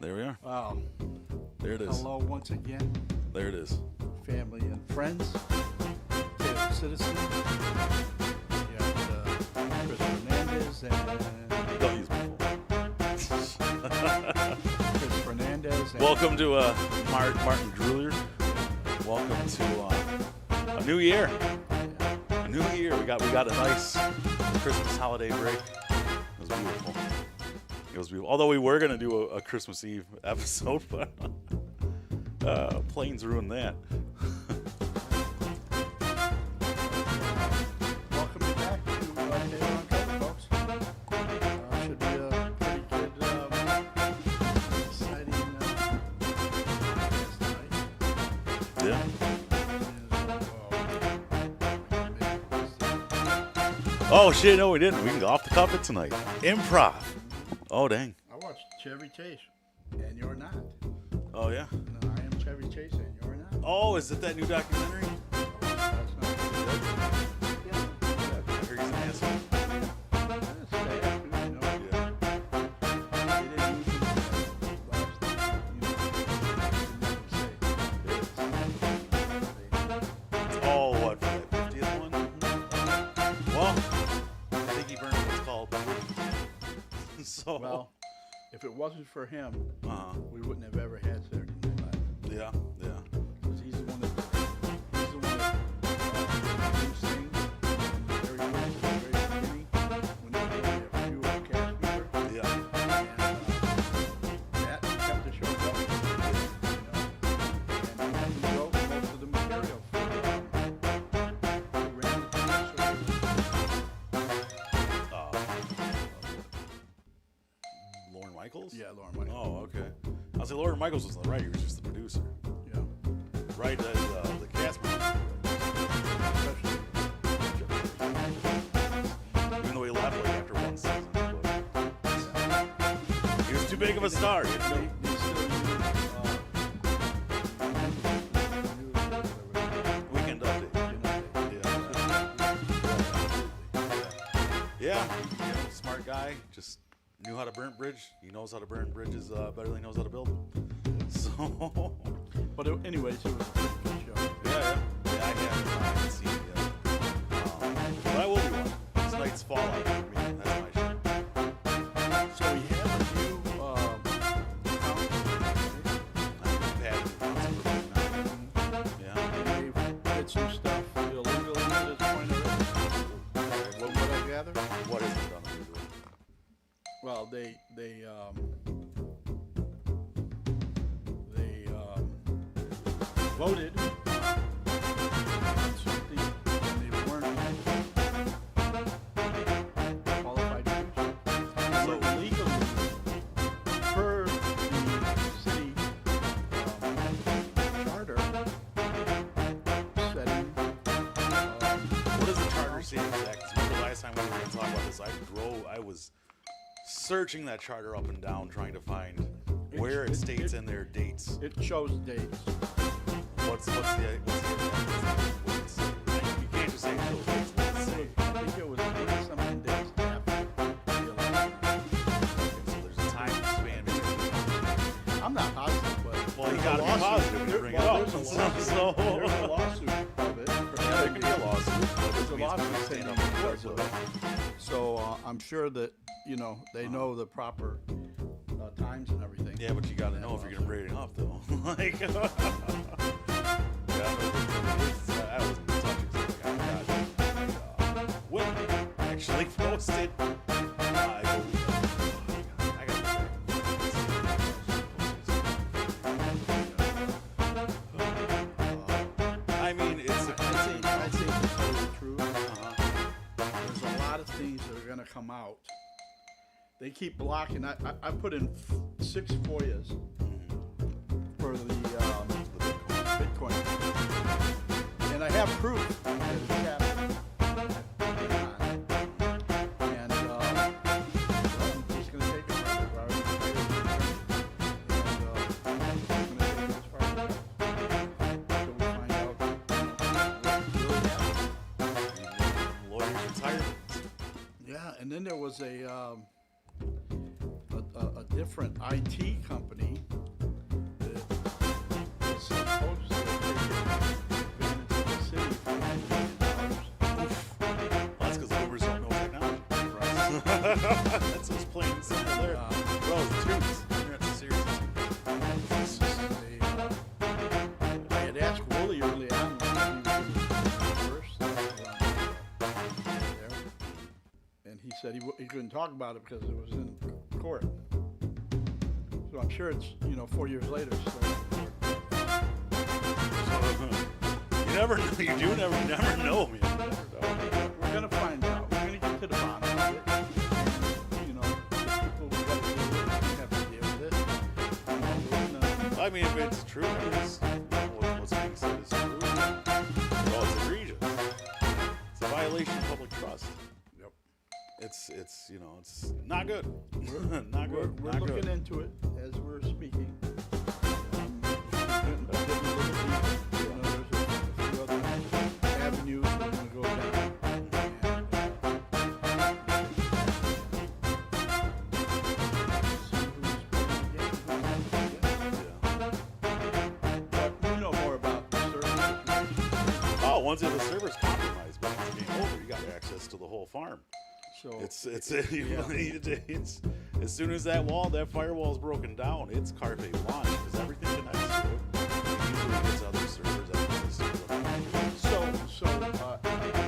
There we are. Wow. There it is. Hello once again, There it is. family and friends. Taylor Citizen. You got Chris Fernandez and Don't use me. Chris Fernandez. And Welcome to Martin Druller. Welcome to a new year. A new year. We got a nice Christmas holiday break. It was beautiful. It was beautiful. Although we were gonna do a Christmas Eve episode, but planes ruined that. Welcome back to Taylor Uncovered, folks. Should be a pretty good, exciting podcast tonight. Yeah. Oh shit! No, we didn't. We can go off the cuff it tonight. Improv. Oh dang. I watched Chevy Chase, and you're not. Oh yeah. No, I am Chevy Chase, and you're not. Oh, is it that new documentary? That's not good. Yeah, I heard he's an asshole. that's sad, you know. Yeah. They didn't use him last time, you know. Oh, what, for that 50th one? Well, I think he burned what's called. So, Well, if it wasn't for him, uh, we wouldn't have ever had Saturday Night Live. yeah, yeah. 'Cause he's the one that produced things from the very first to the very beginning when there was only a few cast members. Yeah. And that kept the show going, you know. And he wrote most of the material for who ran the Lorne Michaels? Yeah, Lauren Michaels. Oh, okay. I was like, Lorne Michaels was the writer, he was just the producer. Yeah. Right, the cast member. Especially Even though he left like after one season. But he was too big of a star. You know? they still use Weekend Update. Yeah, you know, smart guy. Just knew how to burn bridge. He knows how to burn bridges better than he knows how to build them. So, But anyways, it was a pretty good show. yeah. I haven't seen it yet. But I will be one. Tonight's Fallout for me. That's my show. So we have a new I've had it now. Yeah. and they've did some stuff illegally at this point already. What would I gather? What is it done illegally? Well, they voted on something and they weren't qualified to do so. So legally, per the city charter setting, What does the charter say exactly? 'Cause remember the last time we were going to talk about this, I was searching that charter up and down trying to find where it states in their dates. it shows dates. What's the what's it say? You can't just say it shows dates. What's it say? I think it was 20-something days after the election. So there's a time span between. I'm not positive, but Well, you there's gotta a be lawsuit. positive when you bring it up. There's a lawsuit. So- There's a lawsuit of it. Yeah, there could be a lawsuit. but There's a it means lawsuit we pending stand up in court, because of it. So I'm sure that they know the proper times and everything. Yeah, but you gotta know if you're gonna braid it up though. Like, yeah, I wasn't gonna touch it. So I got Will actually posted. I mean, it's I think to tell you the truth, uh-huh. there's a lot of things that are going to come out. They keep blocking. I put in 6 FOIAs for the Bitcoin. And I have proof that it's happening. And well, I'm just going to take it further. I already hired an attorney. And I'm going to take it as far as it goes. So we find out what really happened. Lawyers retired. Yeah, and then there was a different IT company that was supposed to take advantage of the city for $1 million. Well, that's because boomers don't know technology. Right. That's what's plain and simple there. Bro, it's tubes. Internet's a series of tubes. I had asked Wooly early on when he was in the first there, and he said he couldn't talk about it because it was in court. So I'm sure it's 4 years later still in court. You never know. You do never know, man. We're gonna find out. We're gonna get to the bottom of it. And, the people who got to deal with it, we have to deal with it. We're gonna- I mean, if it's true, what's being said is true. Well, it's egregious. It's a violation of public trust. Yep. It's not good. Not good. We're not looking good. into it as we're speaking. Getting a little deeper. There's a few other avenues we're going to go down. But you know more about the server situation. Oh, once the server's compromised, but it's game over. You got access to the whole farm. So It's as soon as that firewall is broken down, it's carte blanche because everything connects to it. It usually gets other servers, other systems. I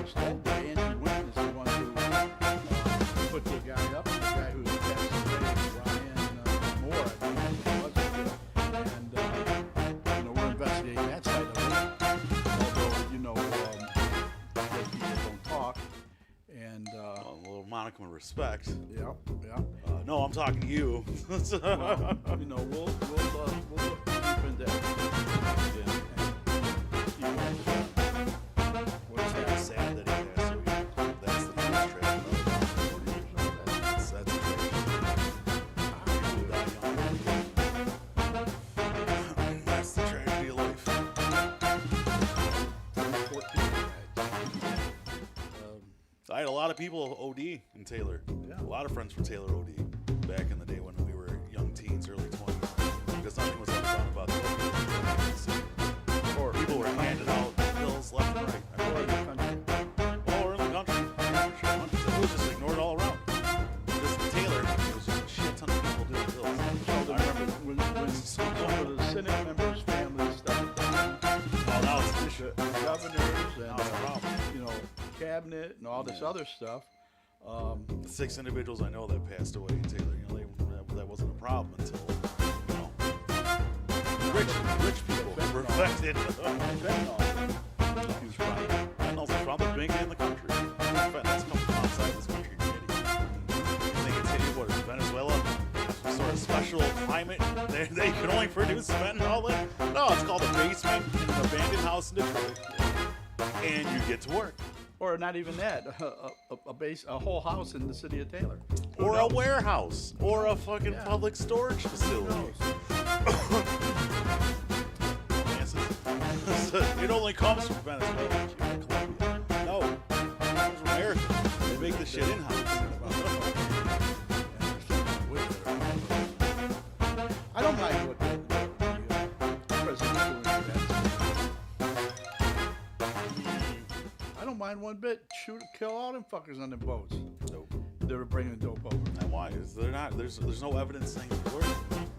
was told that Andy Wynn is the one who put the guy up, the guy who passed away, Ryan Moore, I believe it was. And we're investigating that side of it. Although, dead people don't talk. And A little monicum of respect. yeah. No, I'm talking to you. Well, we'll look deep into that. Yeah. What's It's that? sad that he passed away. That's the first tragedy. That's a tragedy. People die young. That's the tragedy of life. 14. I had a lot of people OD in Taylor. Yeah. A lot of friends from Taylor OD back in the day when we were young teens, early 20s. Because nothing was ever done about the opioid. Or People were handing out pills left and right. or in the country. Or in the country. Yeah, for sure. It was just ignored all around. Just in Taylor, there was just a shit ton of people doing pills. I remember when some of the Senate members' families started dying, Oh, now it's an issue. the governors Now it's a problem. and cabinet and all this other stuff. The 6 individuals I know that passed away in Taylor, that wasn't a problem until, rich people were affected. Fentanyl, huge problem. Fentanyl's the problem big in the country. Fentanyl's coming from outside this country. You think it's hitting what is Venezuela? Some sort of special climate they can only produce fentanyl in? No, it's called a basement in an abandoned house in Detroit. And you get to work. Or not even that, a whole house in the city of Taylor. Who Or a knows? warehouse. Or a fucking Yeah. public storage Who facility. knows? It only comes from Venezuela, Cuba, and Colombia. No, it comes from America. They make the shit in-house. I don't mind what the president's doing with that. I don't mind one bit. Kill all them fuckers on them boats. Nope. They were bringing dope over. And why? Is there not? There's no evidence saying they were.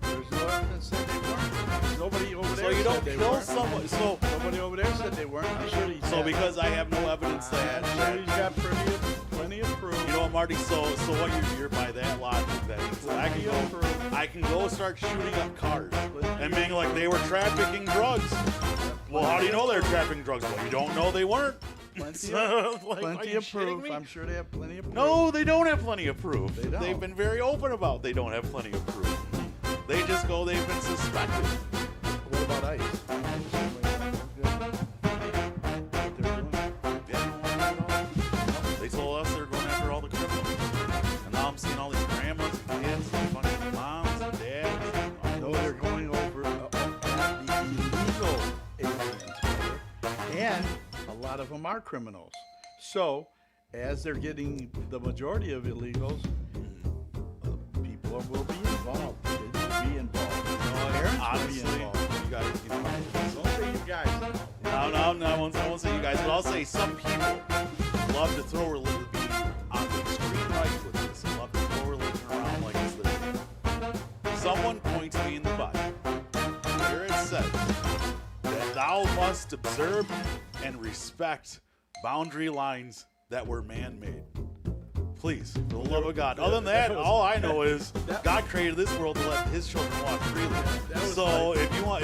There's no evidence that they weren't. Nobody over So there you said don't they kill weren't. someone. So Nobody over there said they weren't. I'm sure he's because I have no evidence that. I'm sure he's got plenty of proof. You know what, Marty? So what you're by that logic, that means that I can go start shooting up cars and being like they were trafficking drugs. Well, how do you know they're trafficking drugs? Well, you don't know they weren't. Plenty Are plenty you of shitting proof. me? I'm sure they have plenty of proof. No, they don't have plenty of proof. They don't. They've been very open about they don't have plenty of proof. They just go they've been suspected. What about ICE? What they're doing? Yeah, no. They told us they're going after all the criminals. And now I'm seeing all these grandmas and kids and fucking moms and dads. And No, all they're those. going over at the illegal aliens, brother. And a lot of them are criminals. So, as they're getting the majority of illegals, people Well, we'll be involved. Kids. We'll be involved. Parents will be Honestly, involved. you guys, Don't say you guys. no, I won't say you guys, but I'll say some people love to throw religion, be on the extreme right with this, and love to throw religion around like it's their thing. Someone points me in the Bible where it says that thou must observe and respect boundary lines that were man-made. Please, for the love of God. Other than that, all I know is God created this world to let His children walk freely. So if you want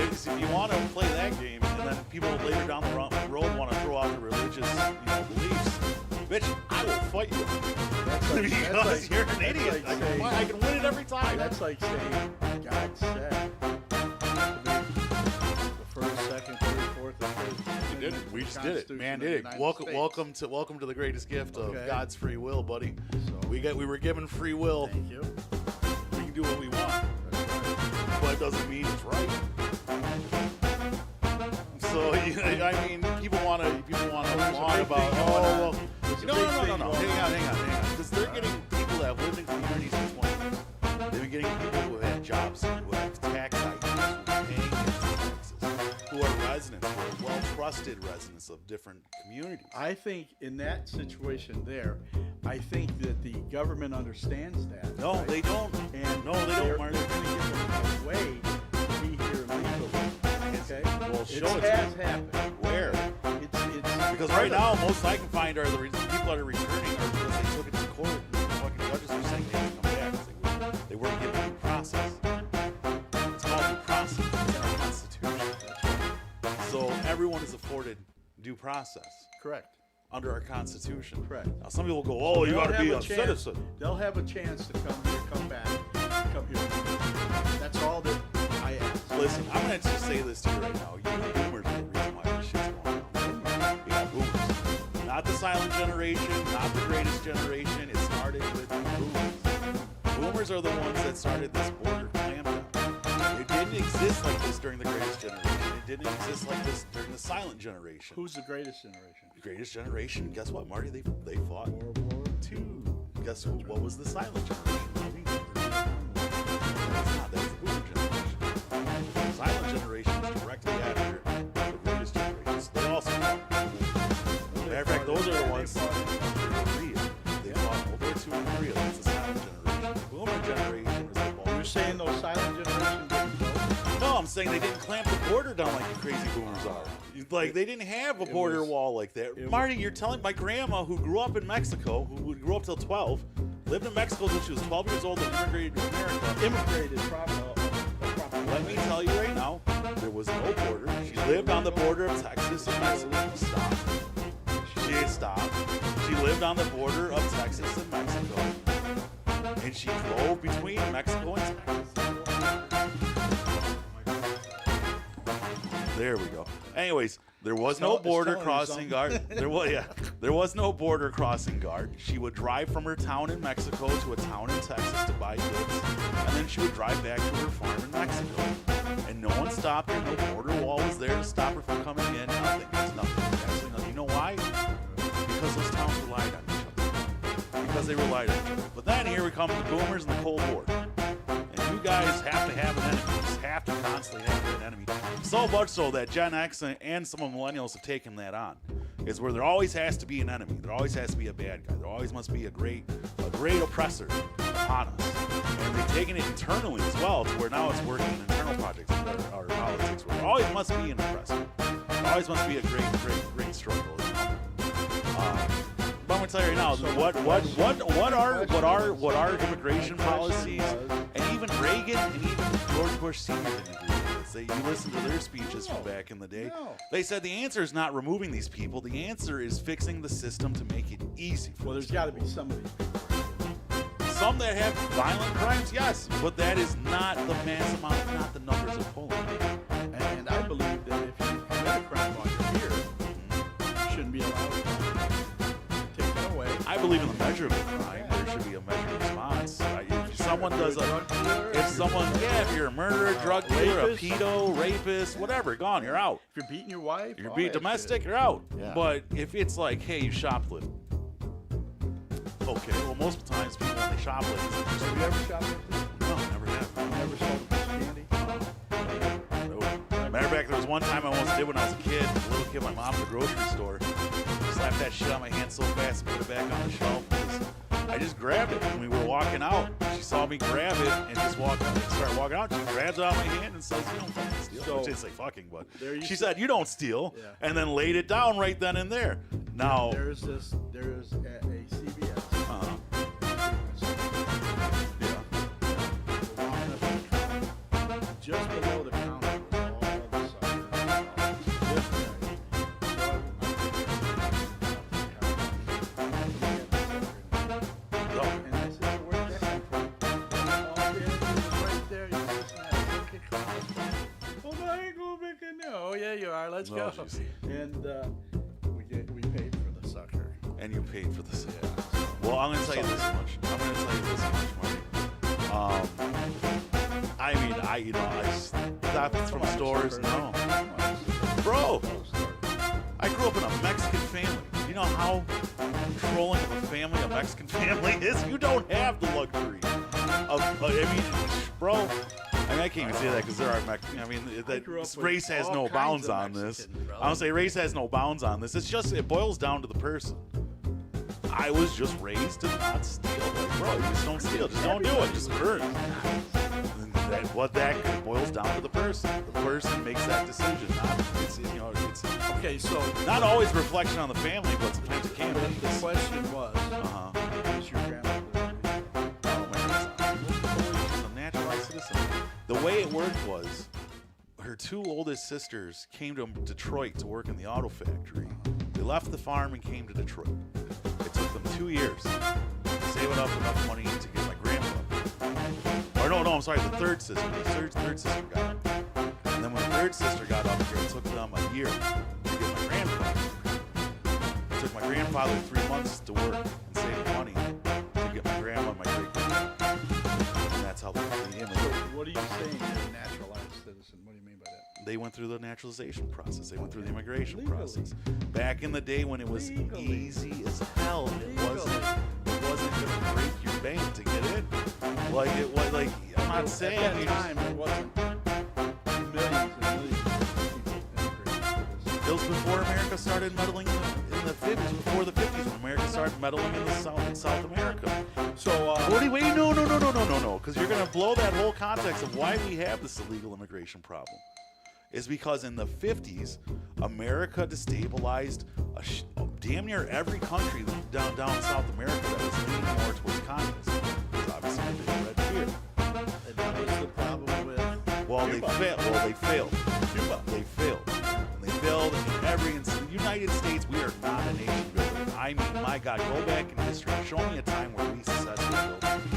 to play that game, and then people later down the road want to throw out the religious, beliefs, bitch, I will fight you because you're an idiot. I can win it every time. That's like saying God said. The first, second, third, fourth, and fifth. We did it. We just did it. Man did it. Welcome to the greatest gift of God's free will, buddy. So, We were given free will. thank you. We can do what we want, That's right. but it doesn't mean it's right. So I mean, people want to lawn about no. Hang on, because they're getting people that have lived in communities for 20 years. They've been getting people who have jobs, who have tax IDs, who are paying taxes, who are residents, who are well-trusted residents of different communities. I think in that situation there, I think that the government understands that. No, right? they don't. And No, they don't, they're Mark. going to give them a way to be here legally. Okay? Well, It show it has to me. happened. Where? It's Because right now, most I can find are the people that are returning are because they took it to court. And the fucking judges are saying they have to come back because they weren't given due process. It's called due process. It's in our Constitution. So everyone is afforded due process correct. under our Constitution. Correct. Now some people go, "Oh, you They'll got to have be a a chance- citizen." They'll have a chance to come here, come back, come here. That's all that I ask. Listen, I'm gonna just say this to you right now. You boomers are the reason why this shit's going on. You got boomers. Not the silent generation, not the greatest generation. It started with boomers. Boomers are the ones that started this border clampdown. It didn't exist like this during the greatest generation. It didn't exist like this during the silent generation. Who's the greatest generation? The greatest generation? Guess what, Marty? They fought World War II. Guess what was the silent generation? That's not. That's the boomer generation. The silent generation is directly after the greatest generation. So they also fought. Matter of fact, those are the ones that fought in Korea. They fought World War II in Korea. That's the silent generation. The boomer generation was the You're bulk. saying those silent generations didn't vote? No, I'm saying they didn't clamp the border down like you crazy boomers are. Like, they didn't have a border wall like that. Marty, you're telling my grandma, who grew up in Mexico, who grew up till 12, lived in Mexico till she was 12 years old and immigrated to America. Immigrated probably. Let me tell you right now, there was no border. She lived on the border of Texas and Mexico. Stop. She lived on the border of Texas and Mexico. And she drove between Mexico and Texas. There we go. Anyways, there was no border crossing guard. There was no border crossing guard. She would drive from her town in Mexico to a town in Texas to buy goods, and then she would drive back to her farm in Mexico. And no one stopped her. No border wall was there to stop her from coming in. Nothing. There's nothing. Absolutely nothing. You know why? Because those towns relied on each other. Because they relied on each other. But then here we come the boomers and the Cold War. And you guys have to have an enemy. You just have to constantly have an enemy. So much so that Gen X and some of millennials have taken that on. Is where there always has to be an enemy. There always has to be a bad guy. There always must be a great oppressor upon us. And they've taken it internally as well to where now it's working in internal projects or politics. Where there always must be an oppressor. There always must be a great struggle. But I'm gonna tell you right now, what are immigration policies, and even Reagan and even George Bush Sr. didn't agree with this. You listen to their speeches from back in the day. No. They said the answer is not removing these people. The answer is fixing the system to make it easy for Well, there's these got to people. be some of these people. Some that have violent crimes, yes, but that is not the mass amount, not the numbers of Poland. And I believe that if you commit a crime while you're here, you shouldn't be allowed to take that away. I believe in the measure of the crime. There should be a measured response. If someone does if you're a murderer, drug dealer, a pedo, rapist, whatever, gone, you're out. If you're beating your wife, You're all being that domestic, shit. you're out. Yeah. But if it's like, hey, you shoplift. Okay, well, most of the times people, when they shoplift, Have you ever shoplifted? fact, there was one time I almost did when I was a kid, a little kid, my mom at the grocery store. Slapped that shit on my hand so fast and put it back on the shelf. I just grabbed it when we were walking out. She saw me grab it and just walk out and start walking out. She grabs it out of my hand and says, "You don't fucking steal." So, Which didn't say fucking, but you she said, "You don't steal," Yeah. and then laid it down right then and there. Now, There's a CVS. uh-huh. Yeah. Just below the counter was all the suckers. Oh, And I said, "Where did that come from?" "Oh, yeah, it was right there. You just look at Costco." "Oh, I ain't gonna make it now." "Oh, yeah, you are. Let's Oh, go." jeez. And we paid for the sucker. and you paid for this. Yeah. Well, I'm gonna tell you this much. I mean, that's from stores. No, bro. I grew up in a Mexican family. You know how controlling of a family a Mexican family is? You don't have the luxury of, bro. I mean, I can't even say that because there are Mexicans. I mean, grew up with race has all no kinds bounds of on this. Mexicans, brother. I don't say race has no bounds on this. It's just, it boils down to the person. I was just raised to not steal. Like, bro, you just don't steal. Just don't do it. Just earn. That boils down to the person. The person makes that decision. It's Okay, so not always a reflection on the family, but sometimes it can be. the question was, is your grandmother? Oh my God, she's a naturalized citizen. The way it worked was, her two oldest sisters came to Detroit to work in the auto factory. They left the farm and came to Detroit. It took them 2 years to save up enough money to get my grandpa. Or no, I'm sorry, the third sister. The third sister got up. And then when the third sister got up here, it took them a year to get my grandfather. It took my grandfather 3 months to work and save money to get my grandma and my great-grandma. And that's how they immigrated. What are you saying? You're a naturalized citizen. What do you mean by that? They went through the naturalization process. They went through the immigration Legally. process. Back in the day when it was Legally. easy as hell, it Legally. wasn't gonna break your bank to get in. Like it was like, I'm not saying At you that time, there wasn't millions and millions of people immigrating to this. it was before America started meddling in the 50s, before the 50s when America started meddling in South America. So, Wait, no, because you're gonna blow that whole context of why we have this illegal immigration problem. Is because in the 50s, America destabilized damn near every country down in South America that was leaning more towards communism. Because obviously the big red fear. and that was the problem with Well, Cuba. they failed. Cuba. They failed. And they failed in every instance. The United States, we are not a nation builder. I mean, my God, go back in history. Show me a time where we successfully built a nation.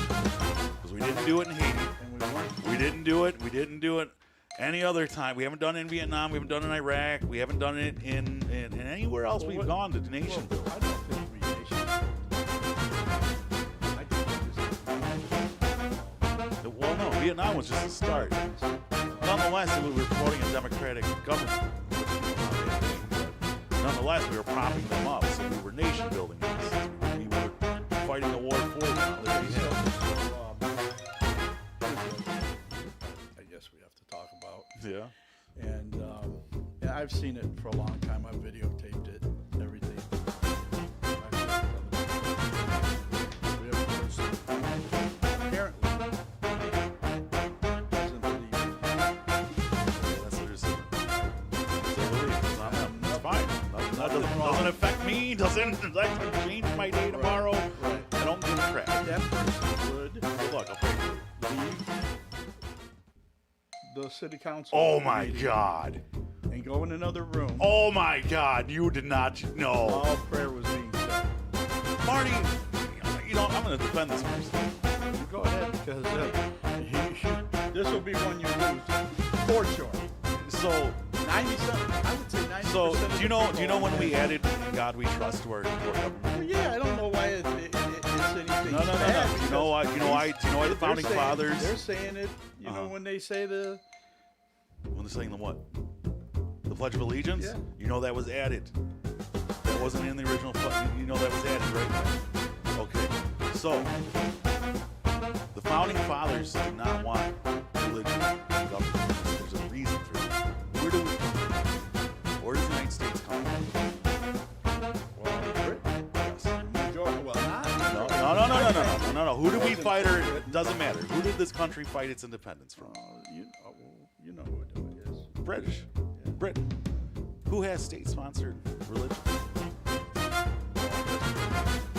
Because we didn't do it in Haiti. And we weren't. We didn't do it. We didn't do it any other time. We haven't done it in Vietnam. We haven't done it in Iraq. We haven't done it in anywhere else we've gone to nation Well, building. I don't think we nation I think we Well, no, Vietnam was just a start. Nonetheless, we were promoting a democratic government. Which, not a bad thing, but nonetheless, we were propping them up. So we were nation building. We were fighting the war for them. not living in it. I guess we have to talk about. Yeah. And yeah, I've seen it for a long time. I've videotaped it, everything. We have a person apparently doesn't believe it. That's what they're saying. They believe. That's not them. That's fine. That doesn't affect me. Doesn't change my day tomorrow. Right. I don't give a crap. That person would Good luck. I'll pray for you. leave the city council. Oh my meeting God. And go in another room Oh my God. You did not know. while prayer was being said. Marty, I'm going to defend this person. You go ahead because this will be one you lose for sure. So, 97. I would say 90%. so of do you the know people when we are- added "In God We Trust" to our government? Well, yeah, I don't know why it's anything. No. bad Do you know why? Do you know why the they're founding saying- fathers? They're saying it. You know Uh-huh. when they say the. When they're saying the what? The Pledge of Allegiance? Yeah. You know that was added. That wasn't in the original. You know that was added, right? Okay. So, the founding fathers did not want religion in government. There's a reason for that. who did we Wasn't fight? Or Britain. doesn't matter. Who did this country fight its independence from? You know who it is. British. Britain. Who has state-sponsored religion?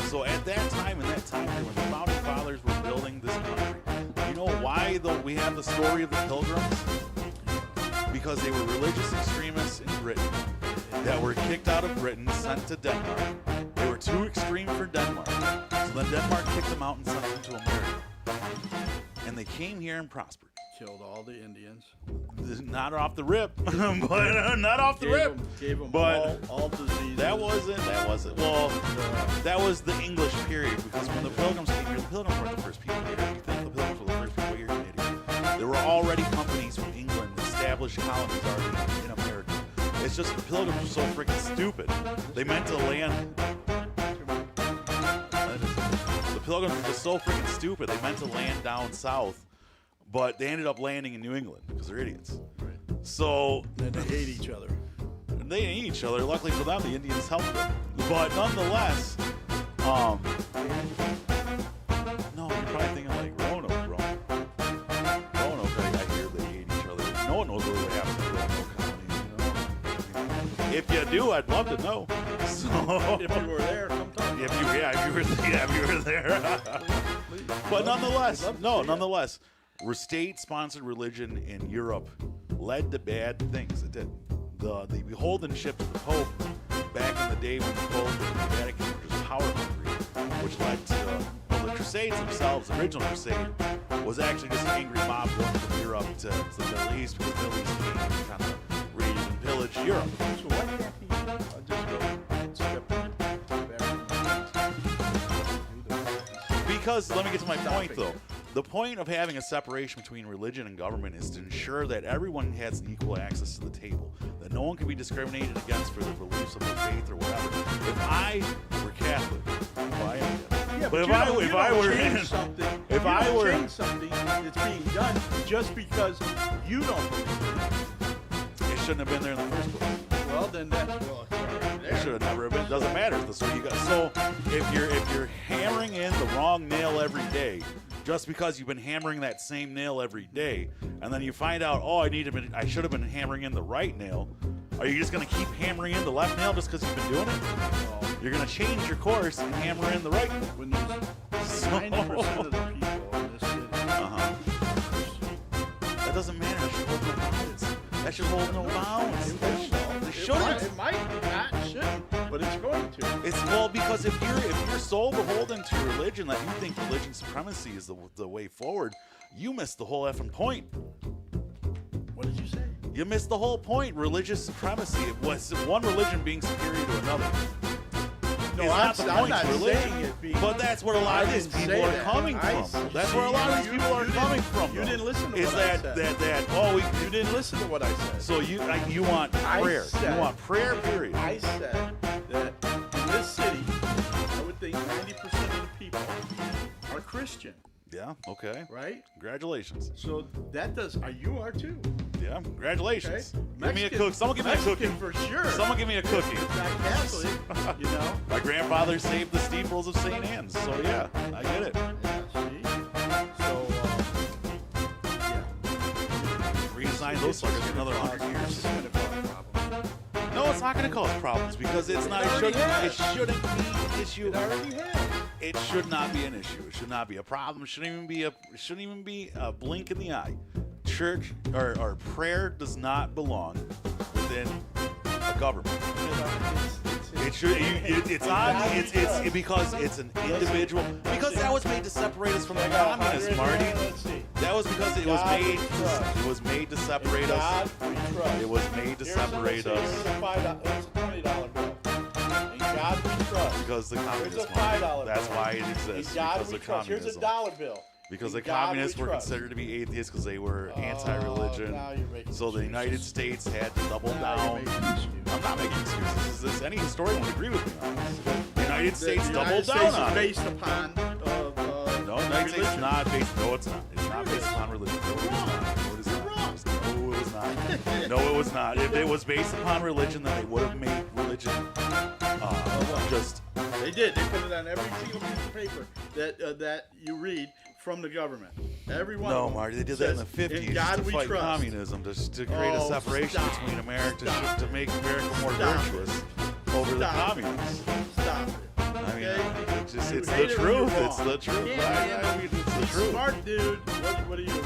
So at that time, in that time period, when the founding fathers were building this country, you know why we have the story of the Pilgrims? Because they were religious extremists in Britain that were kicked out of Britain, sent to Denmark. They were too extreme for Denmark. So then Denmark kicked them out and sent them to America. And they came here and prospered. Killed all the Indians. Not off the rip, but not off the rip. Gave them But all diseases. That wasn't. Well, that was the English period, because when the Pilgrims came here, the Pilgrims weren't the first people here. You think the Pilgrims were the first people here? You're an idiot. There were already companies from England, established colonies already in America. It's just the Pilgrims were so freaking stupid. They meant to land. The Pilgrims were just so freaking stupid. They meant to land down south, but they ended up landing in New England because they're idiots. Right. So And they hate each other. they ate each other. Luckily for them, the Indians helped them. But nonetheless, no, you're probably thinking like Roanoke, bro. Roanoke, I hear they hate each other. No one knows really what happened to the Roanoke colony. If you do, I'd love to know. So If you were there, come talk. if you were there. But nonetheless, state-sponsored religion in Europe led to bad things. It did. The beholdenship to the Pope back in the day when the Pope and the Vatican were just power hungry, which led to the Crusades themselves. The original Crusade was actually just an angry mob going from Europe to the Middle East, because the Middle East came and kind of raided and pillaged Europe. So why can't he just go and step back? Because, let me get to my point, though. The point of having a separation between religion and government is to ensure that everyone has equal access to the table, that no one can be discriminated against for their beliefs of their faith or whatever. If I were Catholic, well, I am Catholic. Yeah, but you don't change something that's being done just because you don't believe it shouldn't have been there in the first place. it. Well, then that's It should have never been. It doesn't matter. That's what you got. So if you're hammering in the wrong nail every day, just because you've been hammering that same nail every day, and then you find out, oh, I should have been hammering in the right nail. Are you just going to keep hammering in the left nail just because you've been doing it? You're going to change your course and hammer in the right nail. When there's 90% of the people in this city, That doesn't matter. That should hold no bounds. It shouldn't. It might not, shouldn't, but it's going to. Because if you're so beholden to religion that you think religion supremacy is the way forward, you missed the whole effing point. What did you say? You missed the whole point. Religious supremacy. It was one religion being superior to another. No, It's not the I'm point. not Religion. saying it being. But that's where a lot of these didn't people say are that. coming from. That's where a lot of these people are coming from. You didn't listen to Is what I said. you didn't listen to what I said. So you want prayer. You want prayer, period. I said that in this city, I would think 90% of the people are Christian, Yeah, okay. right? Congratulations. So that does. You are too. Yeah, congratulations. Okay. Give me a cook. Someone give me a cookie. Mexican for sure. Someone give me a cookie. Not Catholic, you know. My grandfather saved the steeples of St. Anne's, so yeah, I get it. Yeah, see. So yeah. Redesign those suckers for another 100 This years. is gonna cause problems. No, it's not going to cause problems because it's not. It already shouldn't has. be an issue. It already has. It should not be an issue. It should not be a problem. It shouldn't even be a blink in the eye. Church or prayer does not belong within a government. It should. It's because it's an individual. Because that was made to separate us from the communists, Marty. Let's see. That was because it was God made. we trust. It was made to separate In us. God we trust. It was made to separate us. Here's a $5. Here's a $20 bill. In God we trust. Because the communists. Here's a Marty. $5 That's bill. why it In exists. God Because we of trust. Here's a communism. $1 bill. Because In the God communists we were trust. considered to be atheists because they were anti-religion. now you're making So the United excuses. States had to double Now down. you're making excuses. I'm not making excuses. Any historian would agree with me on this. The United States The doubled United down States on is it. based upon No, the United States is religion. not based. No, it's not. It's not It based is. upon religion. No, it is not. No, it is You're not. wrong. No, it was not. No, it was not. If it was based upon religion, then they would have made religion just. They did. They put it on every single piece of paper that you read from the government. Every one. No, of them Marty, they did that in the says, 50s "In God to we fight trust." communism, to create a Oh, separation stop. between America, Stop. to make America more Stop. virtuous over the Stop. communists. Stop it. I mean, Okay? it's just, You it's hate the it when you're truth. It's wrong. the truth. You can't I handle mean, it's the it. truth. Smart dude. What are you?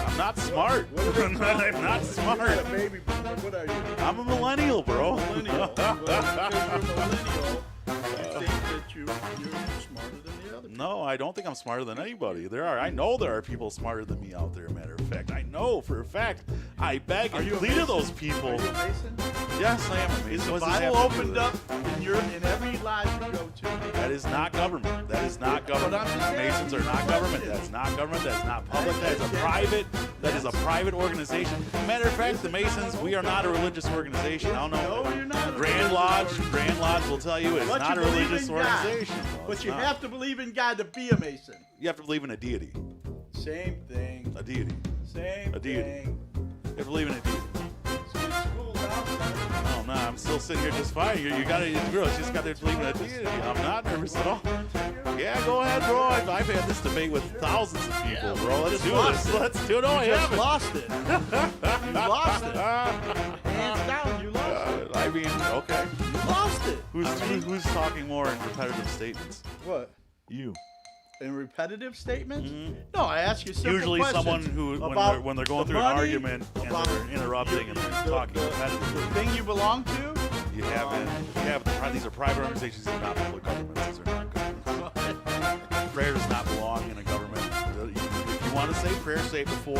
I'm not smart. What are they I'm called? not smart. You're not a baby boomer. What are you? I'm a millennial, bro. Millennial. Well, because you're a millennial, you think that you're smarter than the other people. No, I don't think I'm smarter than anybody. I know there are people smarter than me out there, matter of fact. I know for a fact. I beg Are and you a plead to Mason? those people. Are you a Mason? Yes, I am a Mason. Is the What does this Bible have to do opened with up it? in every lodge you go to? That is not government. That is not government. I'm just Masons asking are you not a government. question. That's not government. That's not public. That is a That's- private. That is a that's- private organization. Matter of fact, the Masons, we are not a religious organization. I don't know. No, you're not. a Grand religious Lodge, organization. Grand Lodge will tell you it's But not a you believe religious in God. organization. No, But it's you not. have to believe in God to be a Mason. You have to believe in a deity. Same thing. A deity. Same A deity. thing. You have to believe in a deity. School down, son. Oh, no, I'm still sitting here just fine. You got to, girl, she's got to believe in a deity. I'm not nervous at all. Yeah, go ahead, bro. I've had this debate with thousands of people, Yeah, bro. you Let's just do lost this. it. Let's do it. No, I You just haven't. lost it. You lost it. Hands down, you lost it. I mean, okay. You lost it. Who's talking more in repetitive statements? What? You. In repetitive statements? No, I ask you simple Usually questions someone who, about when they're going the through an money, argument and about they're interrupting and they're talking the repetitively. thing you belong to? You have these are private organizations. These are not public governments. These are not governments. Prayer does not belong in a government. If you want to say prayer, say it before,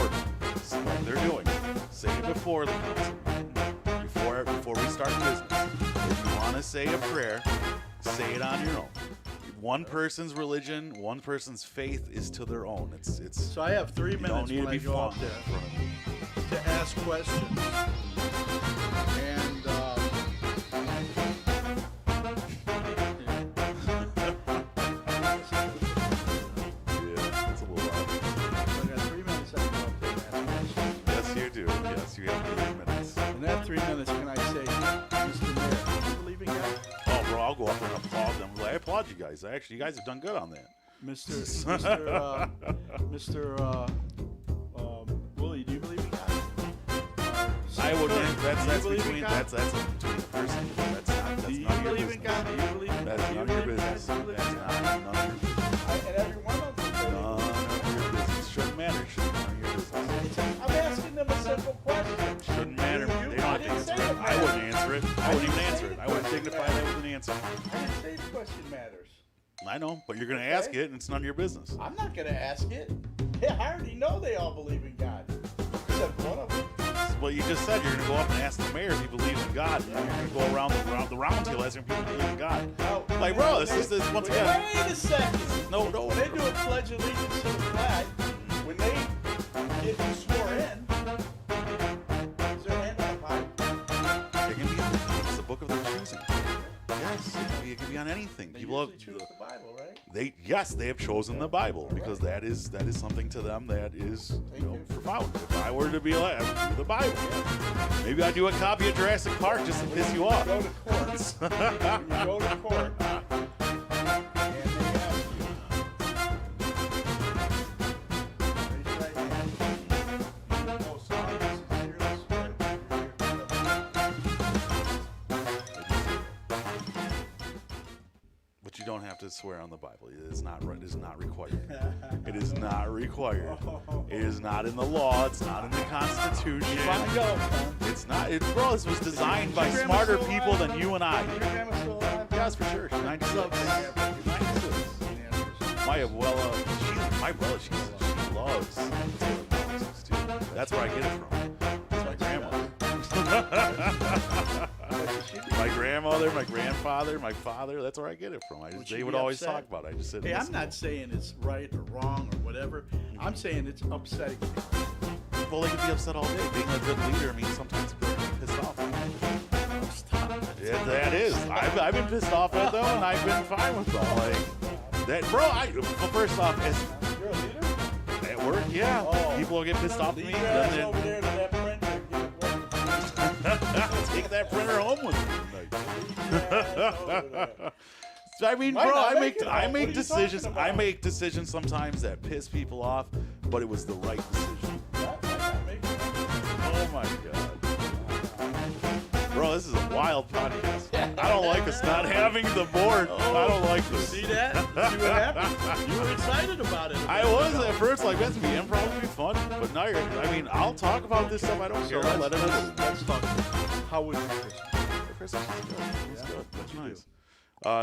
like they're doing. Say it before the council, before we start business. If you want to say a prayer, say it on your own. One person's religion, one person's faith is to their own. It's. So I have 3 You minutes don't need when to I be go up flaunting there in front of me. to ask questions. And Yeah, it's a little loud. I got 3 minutes I can go up there and ask questions. Yes, you do. Yes, you have 3 minutes. In that 3 minutes, can I say, Mr. Mayor, do you believe in God? Oh, bro, I'll go up there and applaud them. I applaud you guys. Actually, you guys have done good on that. Willie, do you believe in God? I would. That's Do you believe in between God? that's between the person. That's not. Do you That's none of your believe in business. God? Do you believe in That's God? none of your business. That's not none of your business. And every one of them. said- None of your business. Shouldn't matter. Shouldn't none of your business. I'm asking them a simple question. Shouldn't matter. Do you? They don't have I to didn't answer say it. it I wouldn't answer it. I wouldn't even didn't answer say it. the I wouldn't question dignify that with an answer. I didn't say the question matters. I know, but you're gonna Okay. ask it, and it's none of your business. I'm not going to ask it. Yeah, I already know they all believe in God. Except one of them. Well, you just said you're gonna go up and ask the mayor if he believes in God, and then you're gonna go around the round table asking people to believe in God. Now, Like, bro, this is once again. Wait a second. No. When they do a pledge of allegiance to the flag, when they get you swore in, is their hand on the pipe? It can be. It's a book of their choosing. Yes, it can be on anything. They People usually choose the Bible, right? they have chosen the Bible because that is something to them that is profound. If I were to be like, I would do the Bible. Maybe I'd do a copy of Jurassic Park just to piss you off. Go to court. When you go to court, and they ask you, raise your right hand. You go solemnly, sincerely swear that But you don't have to swear on the Bible. It is not right. It is not required. It is not required. It is not in the law. It's not in the Constitution. Finally go, son. It's not. Bro, this was designed by Is your grandma smarter still people alive? than you and I. Is your grandma still alive? Yes, for sure. She's 96. She's 96. My abuela, she loves Taylor politics too. That's where I get it from. It's my grandmother. My grandmother, my grandfather, my father. That's where I get it from. Would They you would be always upset? talk about it. I just sit. Hey, and I'm listen. not saying it's right or wrong or whatever. I'm saying it's upsetting. Well, they can be upset all day. Being a good leader means sometimes people are pissed off. Stop it. Yeah, that is. I've been pissed off at them, and I've been fine with them. Like that, bro. Well, first off, You're a leader? at work, yeah, Oh. people will get pissed off at Lead me. your ass Then over there to that printer and get it working. take that printer home with me tonight. I mean, Might bro, not I make make it home. What are you decisions. talking I about? make decisions sometimes that piss people off, but it was the right decision. Oh my god, bro, this is a wild podcast. I don't like us not having the board. I don't like this. See that? See what happened? You were excited about it. I was at first like, that's gonna be improv, would be fun, but now you're. I mean, I'll talk about this stuff. I don't So care. I'll let it. let's talk. How was your Christmas? Christmas was good. It was good. That's nice.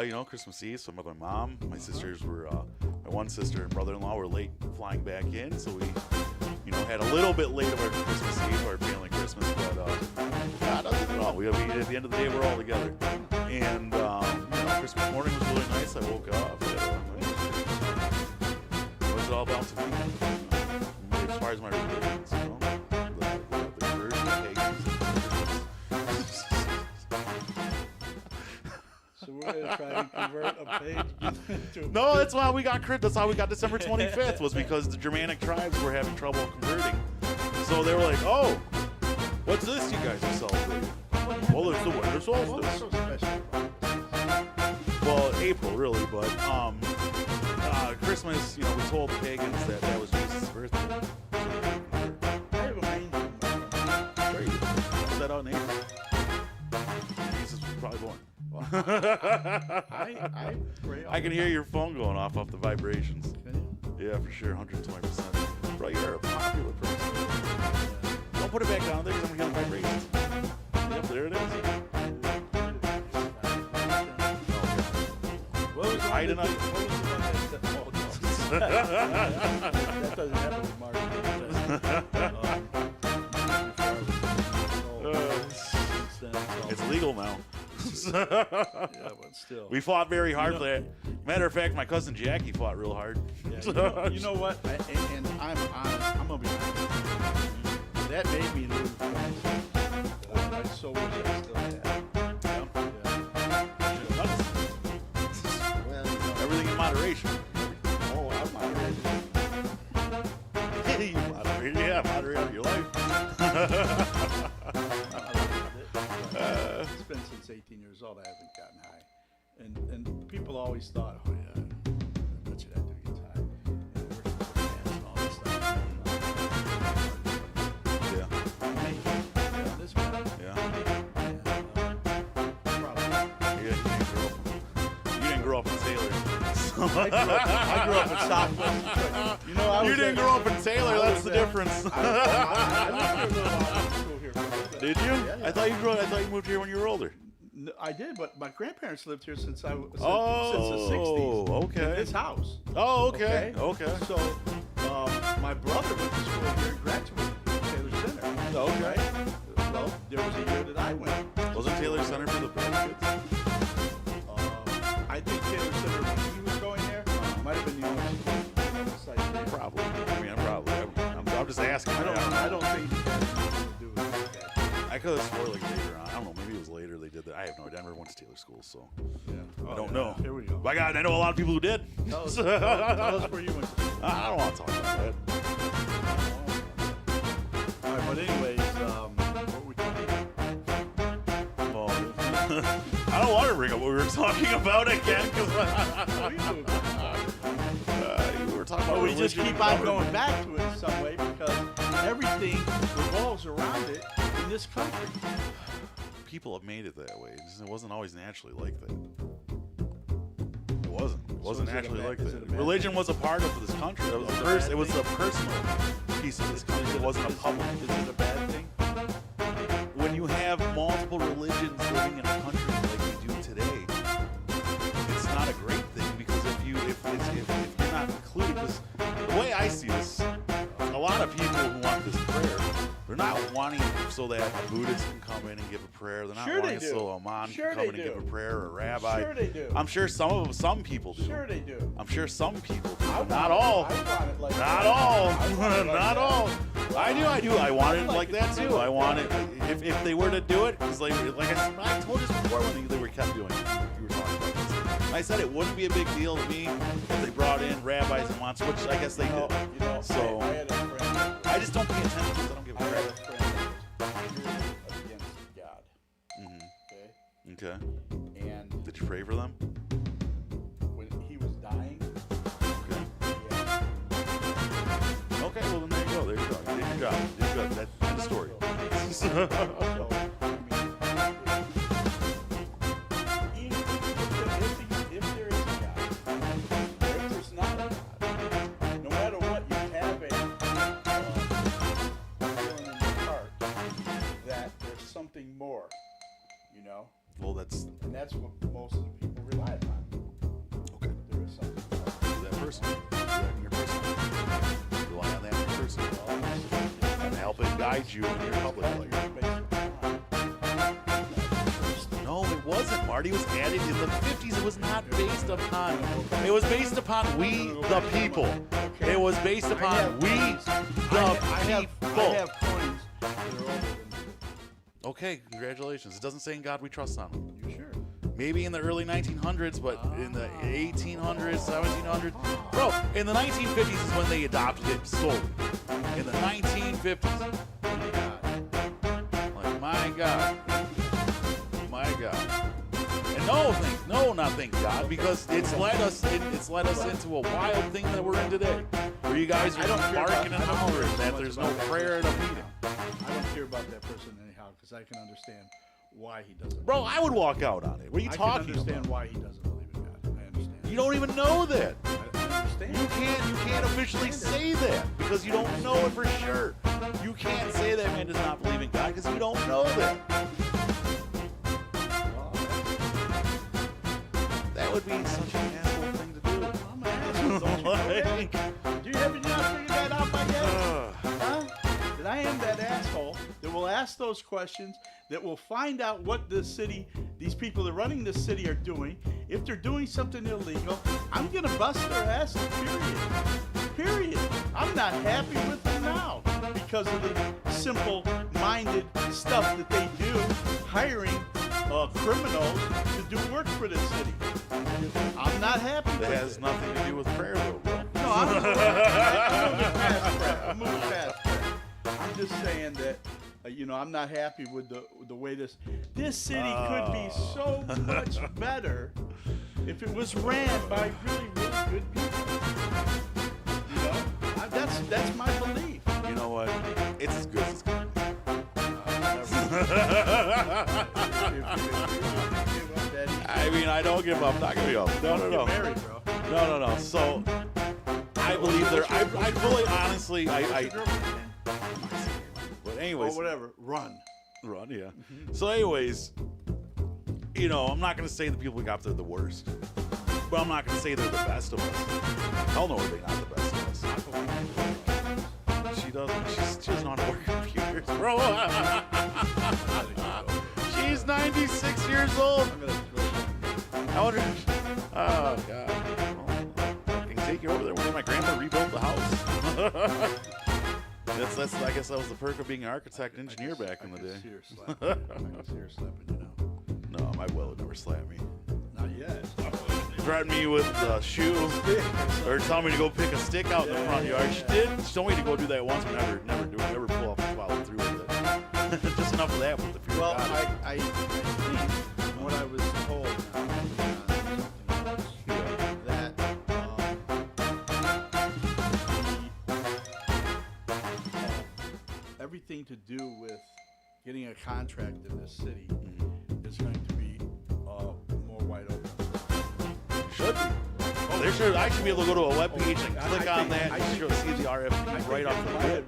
You know, Christmas Eve, so my mom, my sisters were, my one sister and brother-in-law were late flying back in, so we, you know, had a little bit late of our Christmas Eve, our family Christmas, but not nothing at all. We at the end of the day, we're all together. And, you know, Christmas morning was really nice. I woke up. What's it all about to me? As far as my religions, you know, the version of pagans. So we're gonna try to convert a page into No, that's why we got That's how we got December 25th, was because the Germanic tribes were having trouble converting. So they were like, "Oh, what's this you guys are celebrating?" Well, it's the winter What's solstice. so special about it? Well, April really, but Christmas. You know, we told the pagans that that was Jesus' birthday. So they could convert. I have a main room. Sure you did. Was that out in April? Jesus was probably born. I pray I can hear your phone going off the vibrations. Can you? Yeah, for sure, 120%. Bro, you're a popular person. Don't put it back down there because I'm going to hear the vibrations. Yep, there it is. What was the one Hiding that up. did- what was the one that said- oh, no. That doesn't happen with Mark. It's legal now. Yeah, but still. We fought very hard You for know- that. Matter of fact, my cousin Jackie fought real hard. Yeah, you know what? And I'm honest. I'm gonna be honest. That made me lose friends. I so wish I still had. Well, Everything in moderation. oh, I'm moderated. You moderate, yeah, moderate your life. It's been since 18 years old. I haven't gotten high, and people always thought, oh yeah, I bet you that dude gets high. And we're fans and all this stuff. Yeah, Me, this guy. yeah. Probably. You didn't grow up in Taylor. I grew up in Southwest Detroit. You know, I You was didn't at- grow up in Taylor. I That's was the at- difference. I lived here a little while. I went to school here for a little bit. Did you? Yeah, yeah. I thought you moved here when you were older. No, I did, but my grandparents lived here since the 60s. Oh, okay. In this house. Oh, okay. Okay. So, my brother went to school here and graduated from Taylor Center. Okay. Right? Well, there was a year that I went. Wasn't Taylor Center for the bad kids? I think Taylor Center, when he was going there, might have been the only school on the site there. Probably. I mean, I'm just asking. I don't think it had anything to do with that. I could have swore like later on. I don't know. Maybe it was later they did that. I have no idea. I never went to Taylor school, so Yeah. I don't know. Here we go. My God, I know a lot of people who did. Tell us where you went to school. I don't want to talk about that. All right, but anyways, what were we talking about? Well, I don't want to bring up what we were talking about again because What are you doing? we were talking about But we just religion keep on and going back to it in some way because everything revolves around it in this country. people have made it that way. It wasn't always naturally like that. It wasn't. It wasn't is it a naturally bad- like is that. it a bad Religion thing? was a part of this country. It was, Is it a first, bad it was thing? a personal piece of this country. It wasn't a public. Is it a bad thing? When you have multiple religions living in a country like we do today, it's not a great thing because if you're not included, because the way I see this, a lot of people who want this prayer, they're not wanting so that a Buddhist can come in and give a prayer. They're not Sure they wanting do. so a man Sure can come they in and give do. a prayer or a rabbi. Sure they do. I'm sure some people do. Sure they do. I'm sure some people do. I but not want it- all. I want it like Not that. all. I want it like Not that. all. I do. I want it like like it that to be too. like I want that. it. If they were to do it, because like I told you before when they were kept doing it, you were talking about this. I said it wouldn't be a big deal to me if they brought in rabbis and wants, which I guess they did. So I had a friend. I just don't pay attention because I don't give a I had crap. a friend that was purely against God. Okay. And Did you pray for them? when he was dying, Okay. yeah. Okay, well then there you go. There you go. You did your job. You did your job. That's the story. So, I mean, if there is a God, if there's not a God, no matter what, you have a feeling in your heart that there's something more, you know? Well, that's And that's what most of the people rely upon. okay. There is something more. Do that personally. Do that in your personal life. Rely on that in your personal life. And help it guide you in your public life. No, it wasn't, Marty. It was added in the 50s. It was not based upon. It was based upon we the people. It was based upon we the I people. have coins that are older than you. Okay, congratulations. It doesn't say in God we trust on him. You sure? Maybe in the early 1900s, but in the 1800s, 1700s. Bro, in the 1950s is when they adopted it solely. In the 1950s. Like, my God. My God. And not thank God, because it's led us into a wild thing that we're in today. Where you guys are barking and hollering that there's no prayer at a meeting. I don't care about that person anyhow, because I can understand why he doesn't. Bro, I would walk out on it. What are you I talking can understand about? why he doesn't believe in God. I understand. You don't even know that. I understand. You can't officially say that because you don't know it for sure. You can't say that man does not believe in God because you don't know that. Well, That would be such an asshole thing to do. I'm an asshole, don't you know that? Do you have not figured that out by yet? Huh? That I am that asshole that will ask those questions, that will find out what this city, these people that are running this city are doing. If they're doing something illegal, I'm gonna bust their asses, period. I'm not happy with them now because of the simple-minded stuff that they do, hiring criminals to do work for the city. I'm not happy with That it. has nothing to do with prayer, though, bro. No, I'm moving past prayer. I'm moving past prayer. I'm just saying that, I'm not happy with the way this city could be so much better if it was ran by really, really good people. That's my belief. You know what? It's as good as it's going to be. I mean, I don't give up. I'm not going to give up. No. Get married, bro. No. So, I believe there. I fully, honestly, But anyways. Or whatever. Run, yeah. So anyways, I'm not going to say the people we got there are the worst. But I'm not going to say they're the best of us. Hell no, are they not the best of us? She doesn't. She doesn't know how to work computers, bro. She's 96 years old. I wonder. Oh God. Well, I can take you over there when my grandpa rebuilt the house. That's. I guess that was the perk of being an architect engineer back in the day. I can see her slapping, No, my will would never slap me. Not yet. Threatened me with a shoe, or telling me to go pick a stick out in the front yard. She did. She told me to go do that once, but never pull off, follow through with it. Just enough of that with the fear Well, of God. I think from what I was told that everything to do with getting a contract in this city is going to be more wide open. Should be. There should. I should be able to go to a web page and click on that and see the RFP right off the bat.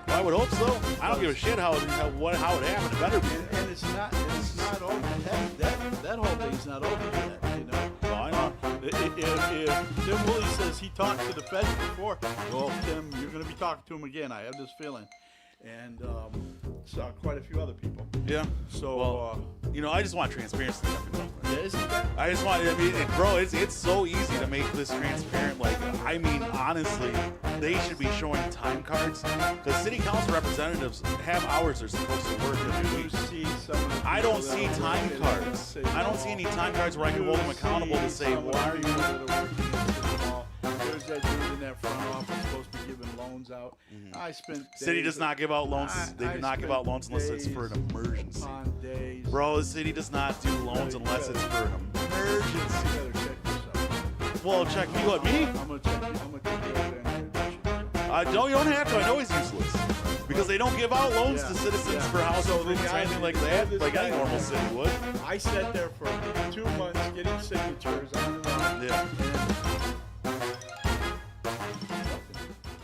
I would hope so. I don't give a shit how it happened. It better be. And it's not over. That whole thing's not over yet. Oh, I know. If Tim Woolley says he talked to the feds before, well, Tim, you're going to be talking to him again. I have this feeling. And saw quite a few other people. Yeah. So, well, I just want transparency. yeah, isn't that? I just want. Bro, it's so easy to make this transparent. Like, I mean, honestly, they should be showing time cards because city council representatives have hours they're supposed to work every week. I don't see time cards. I don't see any time cards where I can hold them accountable to say, why are you? There's that dude in that front office supposed to be giving loans out. I spent City days does not give out loans. They do not give out loans unless it's for an emergency. upon days. Bro, the city does not do loans unless it's for an emergency. You better check yourself. Well, check me. What, me? I'm gonna check you. I'm gonna take you over there and introduce you. You don't have to. I know he's useless. Because they don't give out loans to citizens for house So the improvements or guy- anything like the guy that, this like any guy- normal city would. I sat there for 2 months getting signatures on the line. Yeah.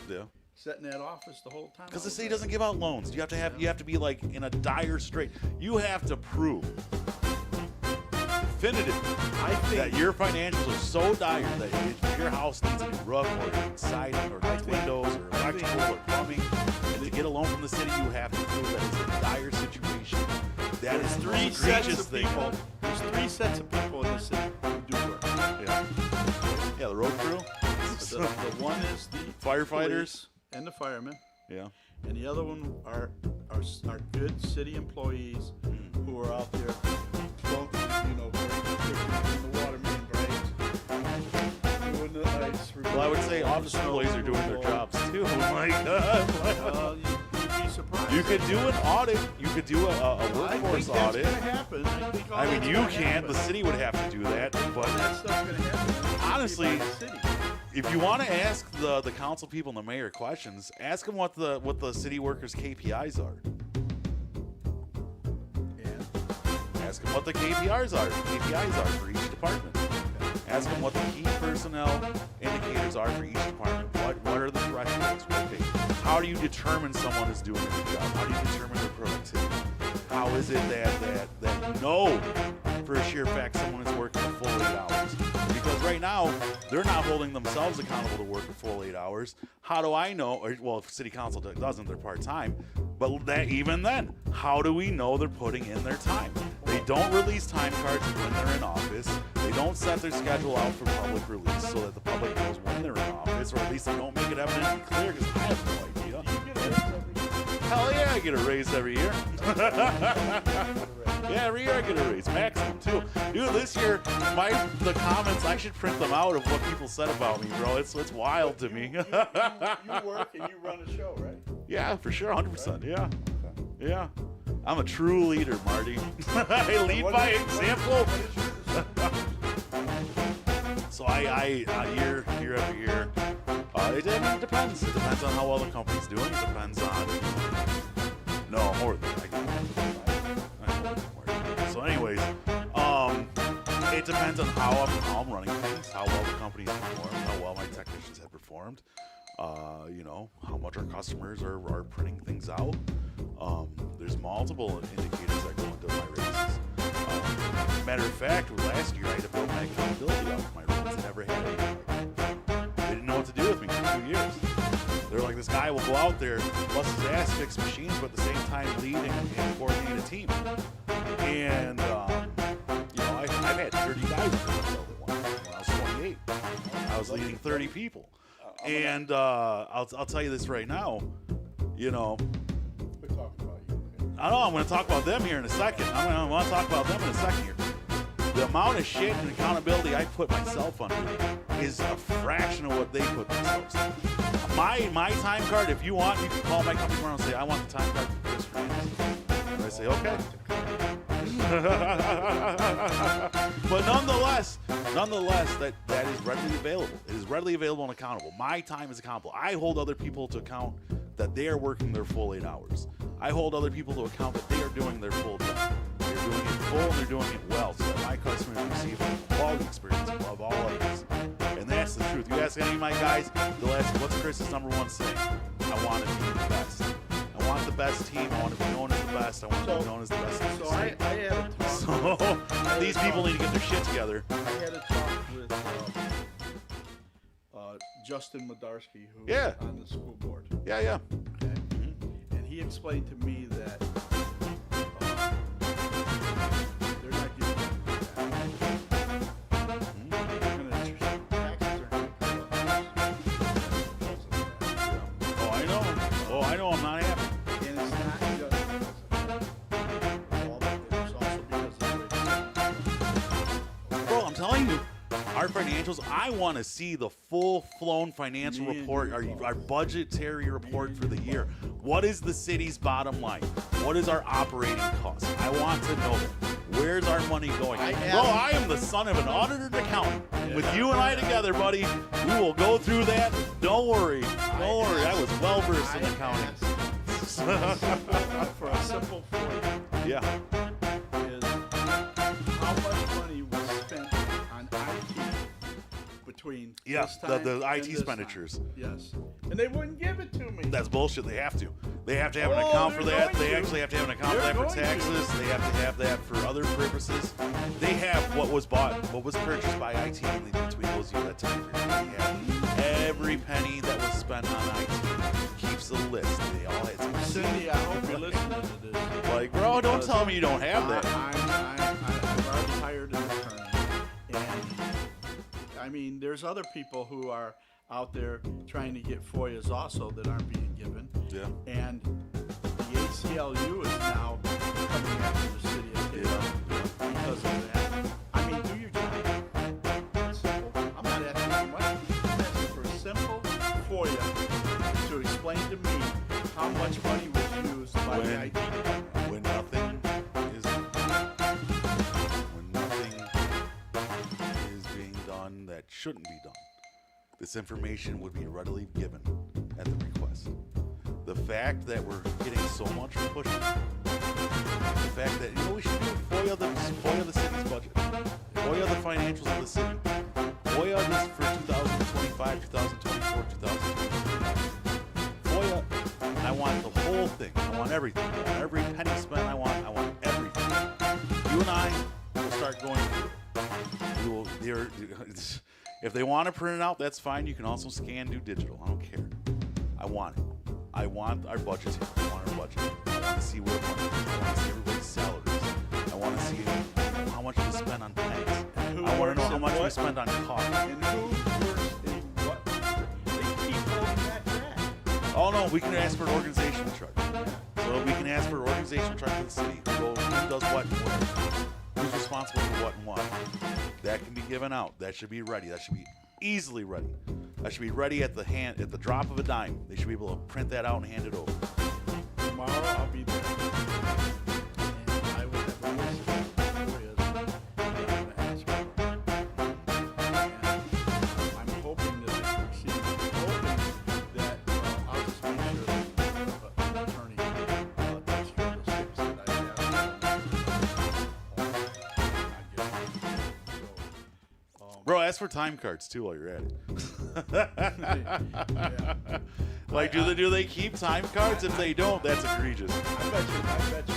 And Yeah. sat in that office the whole time. Because I the was city there. doesn't give out loans. You have to be like in a dire strait. You have to prove definitively I think that your financials are so dire that if your house needs a new roof or siding or windows or electrical or plumbing, and to get a loan from the city, you have to prove that it's a dire situation. That is there's the three most sets egregious of thing. people. There's 3 sets of people in the city who do work. Yeah. Yeah, the road crew, The one is the firefighters. police and the firemen, Yeah. and the other one are good city employees who are out there, doing the water main breaks, doing the ice. Well, I would say office employees are doing their jobs too. Oh my God. You'd be surprised. You could do an audit. You could do a I workforce think that's audit. gonna happen. I think all I mean, that's you gonna can't. happen. The city would have to do that. All But that stuff's gonna happen. Honestly, By the city. if you want to ask the council people and the mayor questions, ask them what the city workers' KPIs are. And Ask them what the KPIs are for each department. Ask them what the key personnel indicators are for each department. What are the thresholds? Okay. How do you determine someone is doing a good job? How do you determine their productivity? How is it that you know for a sheer fact someone is working a full 8 hours? Because right now, they're not holding themselves accountable to work a full 8 hours. How do I know? Well, if city council doesn't, they're part-time. But even then, how do we know they're putting in their time? They don't release time cards when they're in office. They don't set their schedule out for public release so that the public knows when they're in office, or at least they don't make it evidently clear, because I have no idea. Hell yeah, I get a raise every year. Yeah, every year I get a raise, maximum too. Dude, this year, the comments, I should print them out of what people said about me, bro. It's wild to me. you work and you run a show, right? Yeah, for sure, 100%. Yeah, yeah. I'm a true leader, Marty. I lead by example. So I year after year, it depends. It depends on how well the company's doing. It depends on, no, more than So anyways, it depends on how I'm running things, how well the company's performed, how well my technicians have performed, how much our customers are printing things out. There's multiple indicators that go into my raises. Matter of fact, last year I had to build my accountability off my raises. I never had it. They didn't know what to do with me for 2 years. They're like, this guy will go out there, bust his ass, fix machines, but at the same time lead and coordinate a team. And, I've had 30 guys under my belt at one point when I was 28. I was leading 30 people. And I'll tell you this right now, We're talking about you. Okay? I know I'm going to talk about them here in a second. I want to talk about them in a second here. The amount of shit and accountability I put myself under is a fraction of what they put themselves under. My time card, if you want, you can call my company tomorrow and say, I want the time card for Chris Francis. And I say, okay. But nonetheless, that is readily available. It is readily available and accountable. My time is accountable. I hold other people to account that they are working their full 8 hours. I hold other people to account that they are doing their full job. They're doing it full and they're doing it well, so that my customers receive a quality experience above all others. And that's the truth. You ask any of my guys, they'll ask, what's Chris's #1 saying? I want to be the best. I want the best team. I want to be known as the best. I want to be known as the best. So I had a talk. So these people need to get their shit together. I had a talk with Justin Madarsky, who Yeah. is on the school board. Yeah, yeah. Okay? And he explained to me that they're not giving them that. They're going to taxes are going to go up because of that. Oh, I know. I'm not happy. And it's not just because of that. It's also because of the way Bro, I'm telling you, our financial financials. I want to see the full-flown financial Me and report, you our both. budgetary report and for the you year. What is the city's bottom line? What is our operating cost? I want to know that. Where's our money going? I Bro, asked- I am the son of an audited accountant. With Yeah. you and I together, buddy, we will go through that. Don't worry. Don't worry. I was well-versed in accounting. For a simple FOIA Yeah. is how much money was spent on IT between Yeah, this time the and IT this expenditures. time. Yes. And they wouldn't give it to me. That's bullshit. They have to. They have to have an Oh, account for they're that. going They to. actually have to have an account for They're that for going to. taxes. They have to have that for other purposes. They have what was bought, what was purchased by IT in between those years. That time period. They have every penny that was spent on IT. Keeps the list. They all had some. Cindy, I hope you're listening to this. Like, bro, don't Because tell me you don't have that. I've already hired an attorney, and I mean, there's other people who are out there trying to get FOIAs also that aren't being given, Yeah. and the ACLU is now coming after the city of Taylor because of that. I mean, do your job. It's simple. I'm not asking for much. I'm asking for a simple FOIA to explain to me how much money was used by the When- IT department. When nothing is being done that shouldn't be done, this information would be readily given at the request. The fact that we're getting so much pushback, the fact that we should do FOIA the city's budget, FOIA the financials of the city, FOIA this for 2025, 2024, 2025. FOIA, I want the whole thing. I want everything. I want every penny spent. I want everything. You and I will start going through it. We will. If they want to print it out, that's fine. You can also scan, do digital. I don't care. I want it. I want our budgets here. I want our budget. I want to see where money is. I want to see everybody's salaries. I want to see how much we spend on pens. who I want works to know how in much we what? spend on coffee. And who works in what? They keep holding that back. Oh no, we can ask for an organizational chart. So we can ask for an organizational chart for the city. Who does what and where. Who's responsible for what and what. That can be given out. That should be ready. That should be easily ready. That should be ready at the drop of a dime. They should be able to print that out and hand it over. Tomorrow I'll be there. And I will have a list of FOIAs that I'm going to ask for. And I'm hoping that I can receive. I'm hoping that I'll just make sure that an attorney takes care of the ships that I have. Not getting. So, Bro, ask for time cards too while you're at it. yeah. Like, do they keep time cards? If they don't, that's egregious. I bet you.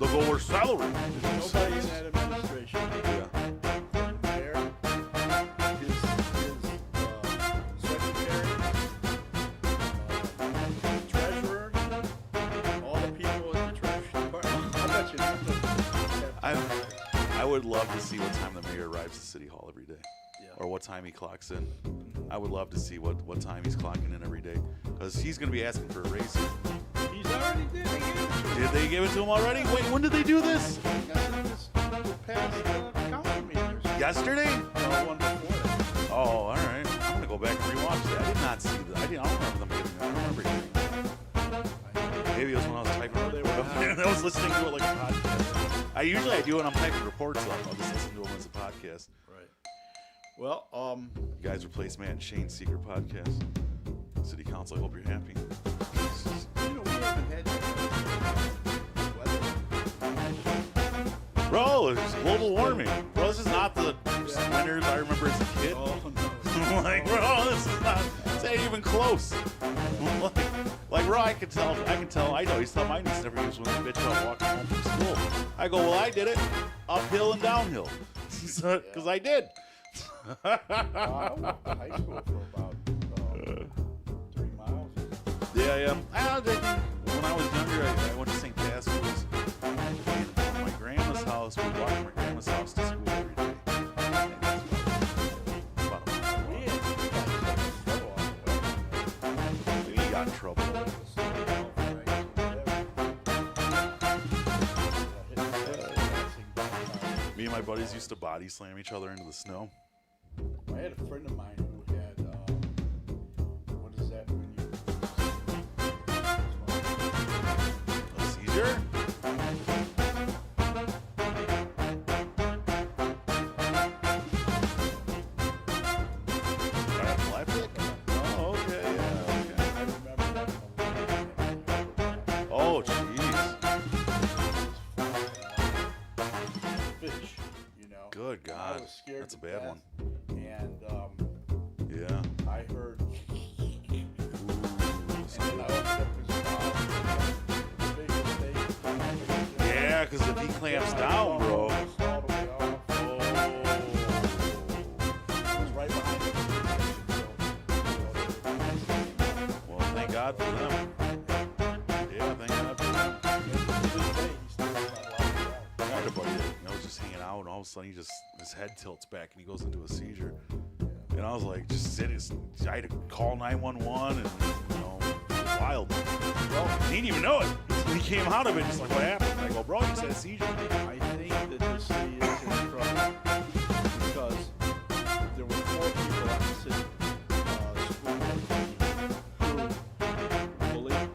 They'll go, we're salary. There's nobody in that administration. Yeah. Mayor, his secretary, treasurer, all the people in the treasury department. I bet you none of them have I would love to see what time the mayor arrives at City Hall every day. Yeah. Or what time he clocks in. I would love to see what time he's clocking in every day. Because he's going to be asking for a raise here. He's already did. They gave it to him. Did they give it to him already? Wait, when did they do this? I said this past council meeting. Yesterday? No, one before that. Oh, all right. I'm going to go back and rewatch that. I did not see that. I don't remember them giving that. I don't remember hearing that. Maybe it was when I was typing a they were report. not. I was listening to it like a podcast. I do it when I'm typing reports up. I'll just listen to them as a podcast. Right. Well, You guys replaced Matt and Shane's secret podcast. City Council, I hope you're happy. you know, we haven't had weather. Bro, it's global warming. Bro, this is not the winters I remember as a kid. Oh, no. Like, bro, this ain't even close. like, bro, I can tell, I know he's telling my niece never used when they bitch about walking home from school. I go, well, I did it uphill and downhill. Because I did. I went to high school for about 3 miles. Yeah. When I was younger, I went to St. Casper's. And from my grandma's house, we walked from my grandma's house to school every day. And that's about a mile. We got trouble on the way. We got in trouble. Me and my buddies used to body slam each other into the snow. Yeah, had a friend of mine who had, what is that when you... A seizure? Epileptic? Oh, okay, yeah, okay. I remember that. Oh, jeez. Fish, you know. Good I God. was scared That's a to bad death. one. And Yeah. I heard, Ooh, and I opened up his mouth. Big mistake. yeah, because if he clamps down, bro. Almost all the way off. Oh. It was right behind the Well, thank God for them. Yeah, thank God for them. I had a buddy that was just hanging out, and all of a sudden his head tilts back and he goes into a seizure. And I was like, just sitting. I had to call 911, and it was wild. Well, he didn't even know it. He came out of it, just like, what happened? I go, bro, you said a seizure. I think that the city is in trouble because there were 4 people on the city school board who bullied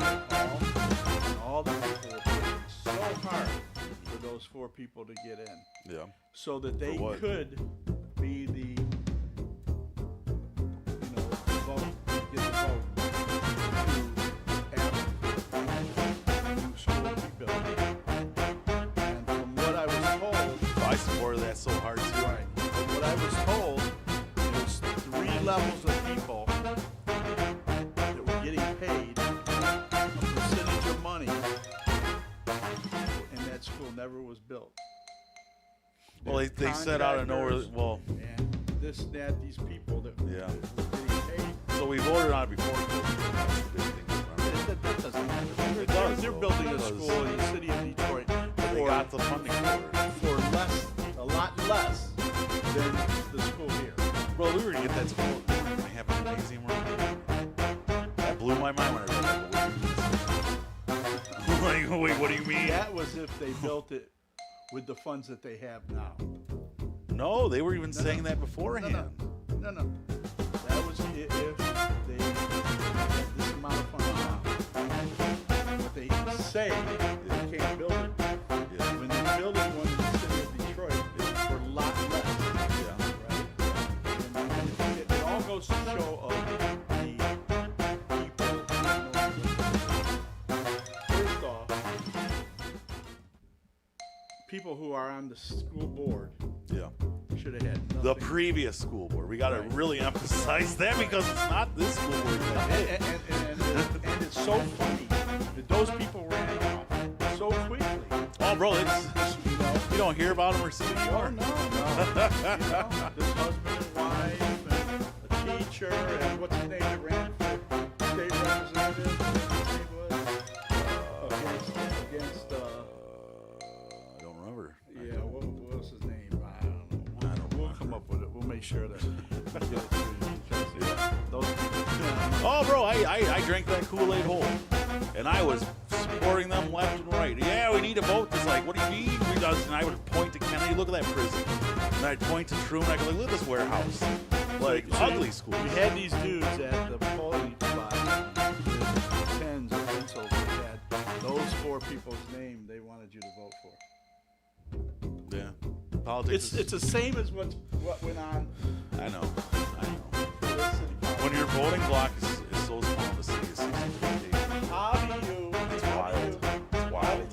and all the people were pushing so hard for those 4 people to get in Yeah. so that they what? could be the, vote, get the vote to have new school rebuilt. And from what I was told, I supported that so hard, too. from what I was told, there's 3 levels of people that were getting paid a percentage of money, and that school never was built. Well, they said out of nowhere, Contractors well, and this, that, these people that Yeah. were getting paid. so we voted on it before. That's the big thing, remember? That doesn't matter. It does, They're though, building a because school in the city of Detroit They got the funding for it. a lot less than the school here. Bro, we were going to get that school. We were going to have an amazing room. That blew my mind when I read that. Like, wait, what do you mean? That was if they built it with the funds that they have now. No, they were even No, saying no. that beforehand. No. That was if they had this amount of funds now. But they say they can't build it. Yeah. When they're building one in the city of Detroit, it's for a lot less. Yeah. Right? And it all goes to show of the people. First off, people who are on the school board Yeah. should have had nothing. The previous school board. We got to Right. really emphasize that because it's not this school board. that did it. And it's so funny that those people ran off so quickly. Oh, bro, You know, you don't hear about them or see them oh anymore. no. This husband and wife and a teacher and what's his name that ran for state representative. Against I don't remember. yeah, what was his name? I don't know. I don't We'll remember. come up with it. We'll make sure that we get it to you because those people. Oh, bro, I drank that Kool-Aid whole, and I was supporting them left and right. Yeah, we need to vote. It's like, what do you mean? We does? And I would point to Kennedy. Look at that prison. And I'd point to Truman. I go, look at this warehouse. Like So ugly school. We had these dudes at the polling spot with pens or pencils that had those 4 people's name they wanted you to vote for. Yeah, politics. It's the same as what went on I know. for this city council. When your voting block is so small, the city is 63 days. How do you? It's how wild. do you- It's wild. How do you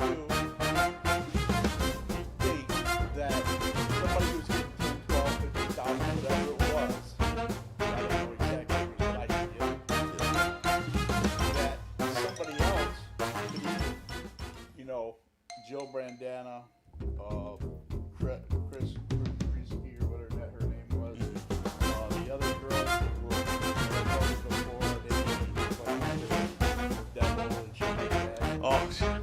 think that somebody who's getting 10, 12, 50,000, whatever it was, I don't know exactly, but I can get that somebody else could even, Jill Brandana, Chris Christie or whatever her name was, the other girls that voted before, they were devil and shit like that. Oh, shit.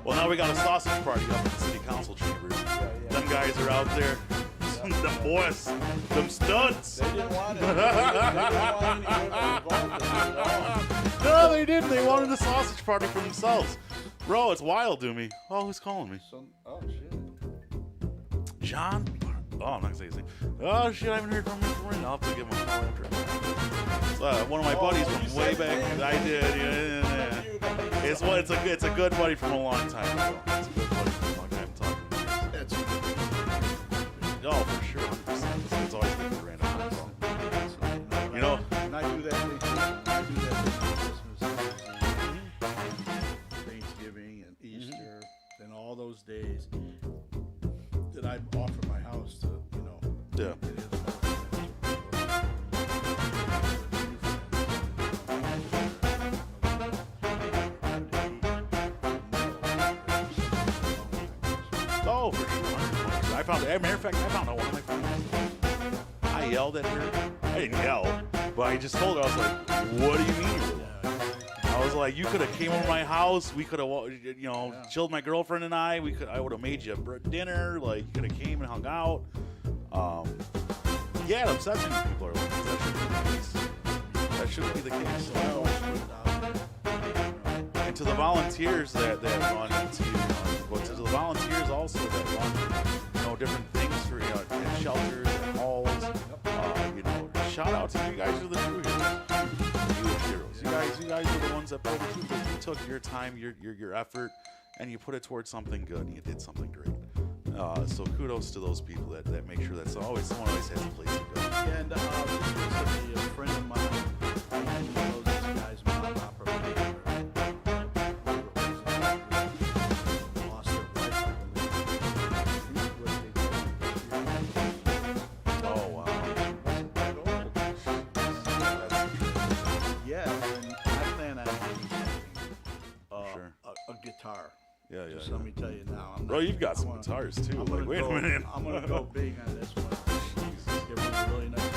Well, now we got a sausage party up in the city council chambers. Yeah. Them guys are out there. Them boys. Them studs. They didn't want it. They didn't want any women involved in it at No, they didn't. They wanted a sausage party for themselves. Bro, it's wild to me. Oh, who's calling me? all. Oh, shit. John? Oh, I'm not gonna say his name. Oh shit, I haven't heard from him. I'll have to give him a call after. One of my buddies you from way said back. his name? I did. Yeah. It's a good buddy from a long time ago. It's a good buddy from a long time. Talking. That's Oh, for sure, 100%. It's always good for random phone call. You know- when I do that thing, Christmas, New Year's, Thanksgiving, and Easter, and all those days that I offer my house to, Yeah. it is Oh, for sure. 100%. I found, as a matter of fact, I found out one of my friends. I yelled at her. I didn't yell, but I just told her, I was like, what do you mean you're alone? I was like, you could have came over my house. We could have, chilled my girlfriend and I. I would have made you dinner. Like, you could have came and hung out. Yeah, it upsets me when people are like, that shouldn't be the case. I always put it out there. And to the volunteers that run into, but to the volunteers also that run, different things for, in shelters and halls, shout out to you guys are the true heroes. You guys are the ones that pulled the truth because you took your time, your effort, and you put it towards something good and you did something great. So kudos to those people that make sure that someone always has a place to go. And just recently, a friend of mine, he knows this guy's mom operator. Lost her life, I believe. Oh wow. Wasn't that old. Yeah, and I plan on doing something. Sure. A guitar. Yeah. Just let me tell you now. Bro, you've got some guitars too. I'm Like, gonna wait go, a minute. I'm gonna go big on this one. Give him a really nice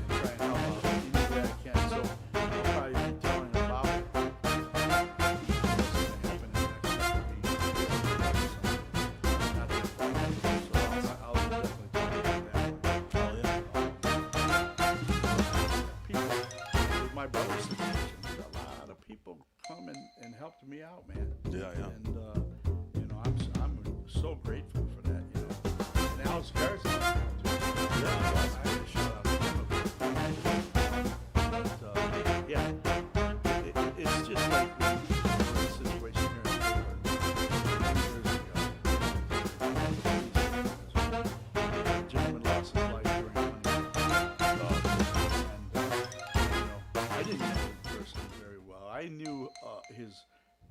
try and help out any way I can. So I'll probably be telling him about it. What's gonna happen in the next couple of weeks. Not that far. So I'll definitely talk about that one. People with my brother's situation, a lot of people come and helped me out, man. Yeah. And I'm so grateful for that, And Alex Garza, I had a shout out to him. But it's just like when we're in a situation here in Taylor 2 years ago. A gentleman lost his life during hunting. And I didn't know the person very well. I knew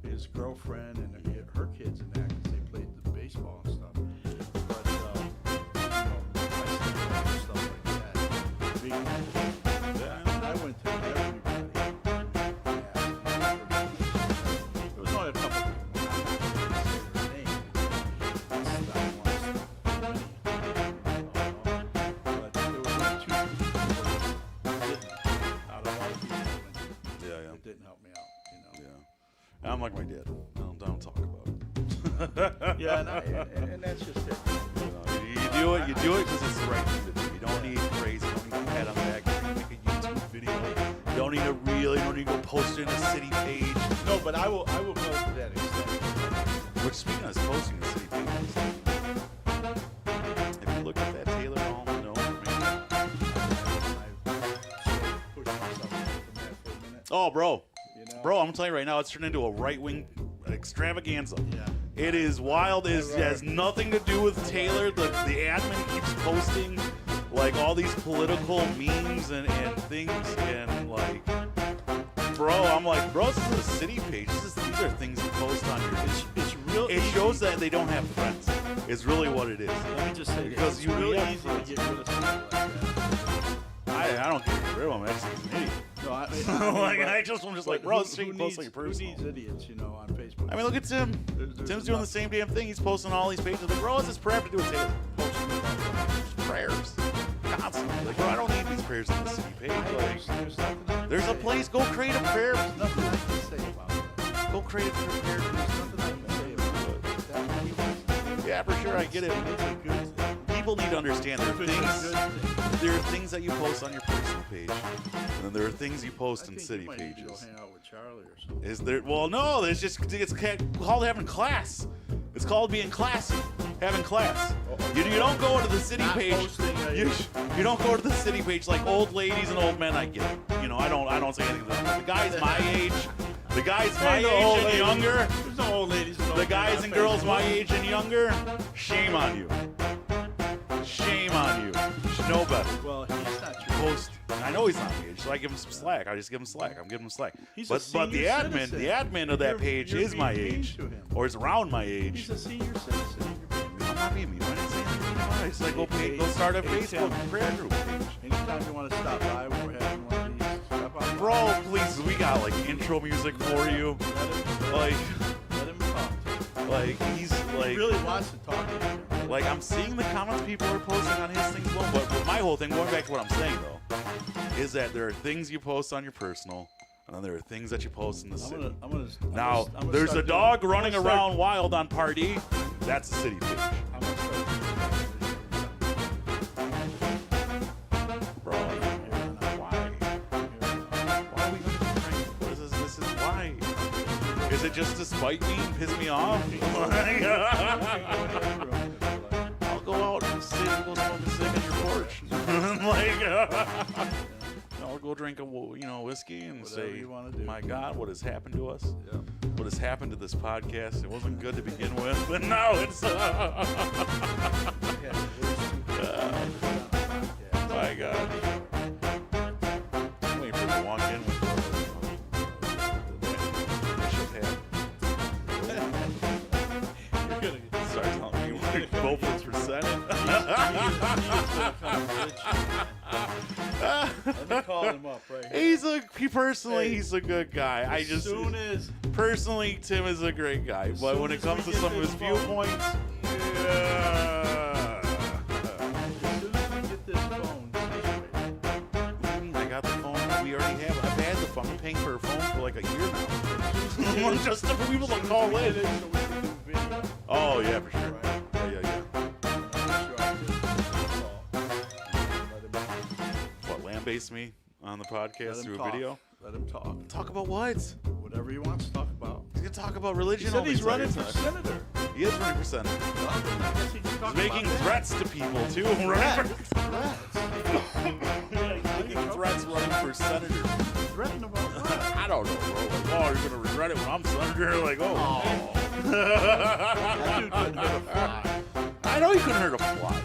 his girlfriend and her kids and that because they played the baseball and stuff. But I still stuff like that. Big I went to everybody. There was only a couple people. I'm not going to say their name. But there were only 2 people that didn't. Out of all the people I went to. Yeah. It didn't help me out, Yeah. I'm like my dad. Don't talk about it. Yeah, and that's just it. You do it because it's the right thing to do. You don't need praise. You don't need a pat on the back. You don't need to make a YouTube video. You don't need a reel. You don't need to go post it in a city page. No, but I will post to that extent. Which, speaking of posting in city pages, have you looked at that Taylor Hall? No, man. I pushed myself away from that for a minute. Oh, bro. Bro, I'm telling you right now, it's turned into a right-wing extravaganza. Yeah. It is wild. It has nothing to do with Taylor. The admin keeps posting like all these political memes and things and like, bro, I'm like, bro, this is a city page. These are things you post on your. It's real. It shows that they don't have friends. It's really what it is. Let me just say, Because it's you real have easy friends. to get rid of something like that. I don't get rid of him. I just think he's an idiot. No, I'm just like, bro, this thing posts like your who personal. needs idiots, on Facebook? I mean, look at Tim. There's Tim's doing the same damn thing. He's posting all these pages. Like, bro, what's this prayer have to do with Taylor? posting about Prayers. Constantly. Like, bro, I don't need these prayers on the city page. Like, there's nothing I can there's a say. place. Go create a prayer. There's nothing I can say about that. Go create a prayer. There's nothing I can say about it. That's what he wants to do. Yeah, for sure. I get it. It's a good thing. People need to understand there are It's a things. good thing. There are things that you post on your personal page, and then there are things you post in I think city you might need to go pages. hang out with Charlie or something. Is there? Well, no. It's called having class. It's called being classy. having class. You don't go to the city Not page. posting a- You don't go to the city page like old ladies and old men. I get it. You know, I don't say anything to them. But the guys my age, Ain't no old and ladies. younger, There's no old ladies. And old the men guys on and girls Facebook. my age and younger, shame on you. Shame on you. You should know better. Well, he's not your Post. I know he's not my age, so I give him some slack. I just give him slack. I'm giving him slack. He's a But the senior admin, citizen. the admin of that You're- page you're is my being mean age, to him. or is around my age. He's a senior citizen. I'm not being mean. I didn't say anything. I just like go start a Facebook prayer group page. Anytime you want to stop by, we're having one of these. Stop by. Bro, please, we got like intro music for you. Like, Let him talk. like he's He like, really wants to talk to you. like I'm seeing the comments people are posting on his things alone. But my whole thing, going back to what I'm saying though, is that there are things you post on your personal, and then there are things that you post in the city. Now, there's a dog running around wild on Party. That's the city page. Bro, why? Why are we trying? What is this? This is why. Is it just to spite me and piss me off? I'll go out and sit and go smoke a cig on your porch. I'll go drink a whiskey and Whatever say, you wanna do. my God, what has happened to us? Yeah. What has happened to this podcast? It wasn't good to begin with, but now it's. My God. I'm waiting for him to walk in with the bishop hat. Start telling me you want to go for Senate. Let me call him up right here. He's a good guy. As soon as Personally, Tim is a great guy, but soon when it as comes we to get some of his this phone- viewpoints, we get this phone situated, I got the phone. We already have. I've had the phone. I'm paying for a phone for like a year now, just for people to call we in. get it so we can do video. Oh yeah, for sure. Right. Yeah. Make sure I get this call. What, lambaste me on the Let podcast him through talk. a video? Let him talk. Talk about what? Whatever he wants to talk about. He's gonna talk about religion. He said all he's the running entire for time. senator. He is running for senator. Well, then I guess he can talk He's making about that. threats to people too. Making threats running for senator. Threaten about what? I don't know, bro. Like, oh, you're gonna regret it when I'm senator. Like, oh. That dude couldn't hurt a fly. I know he couldn't hurt a fly,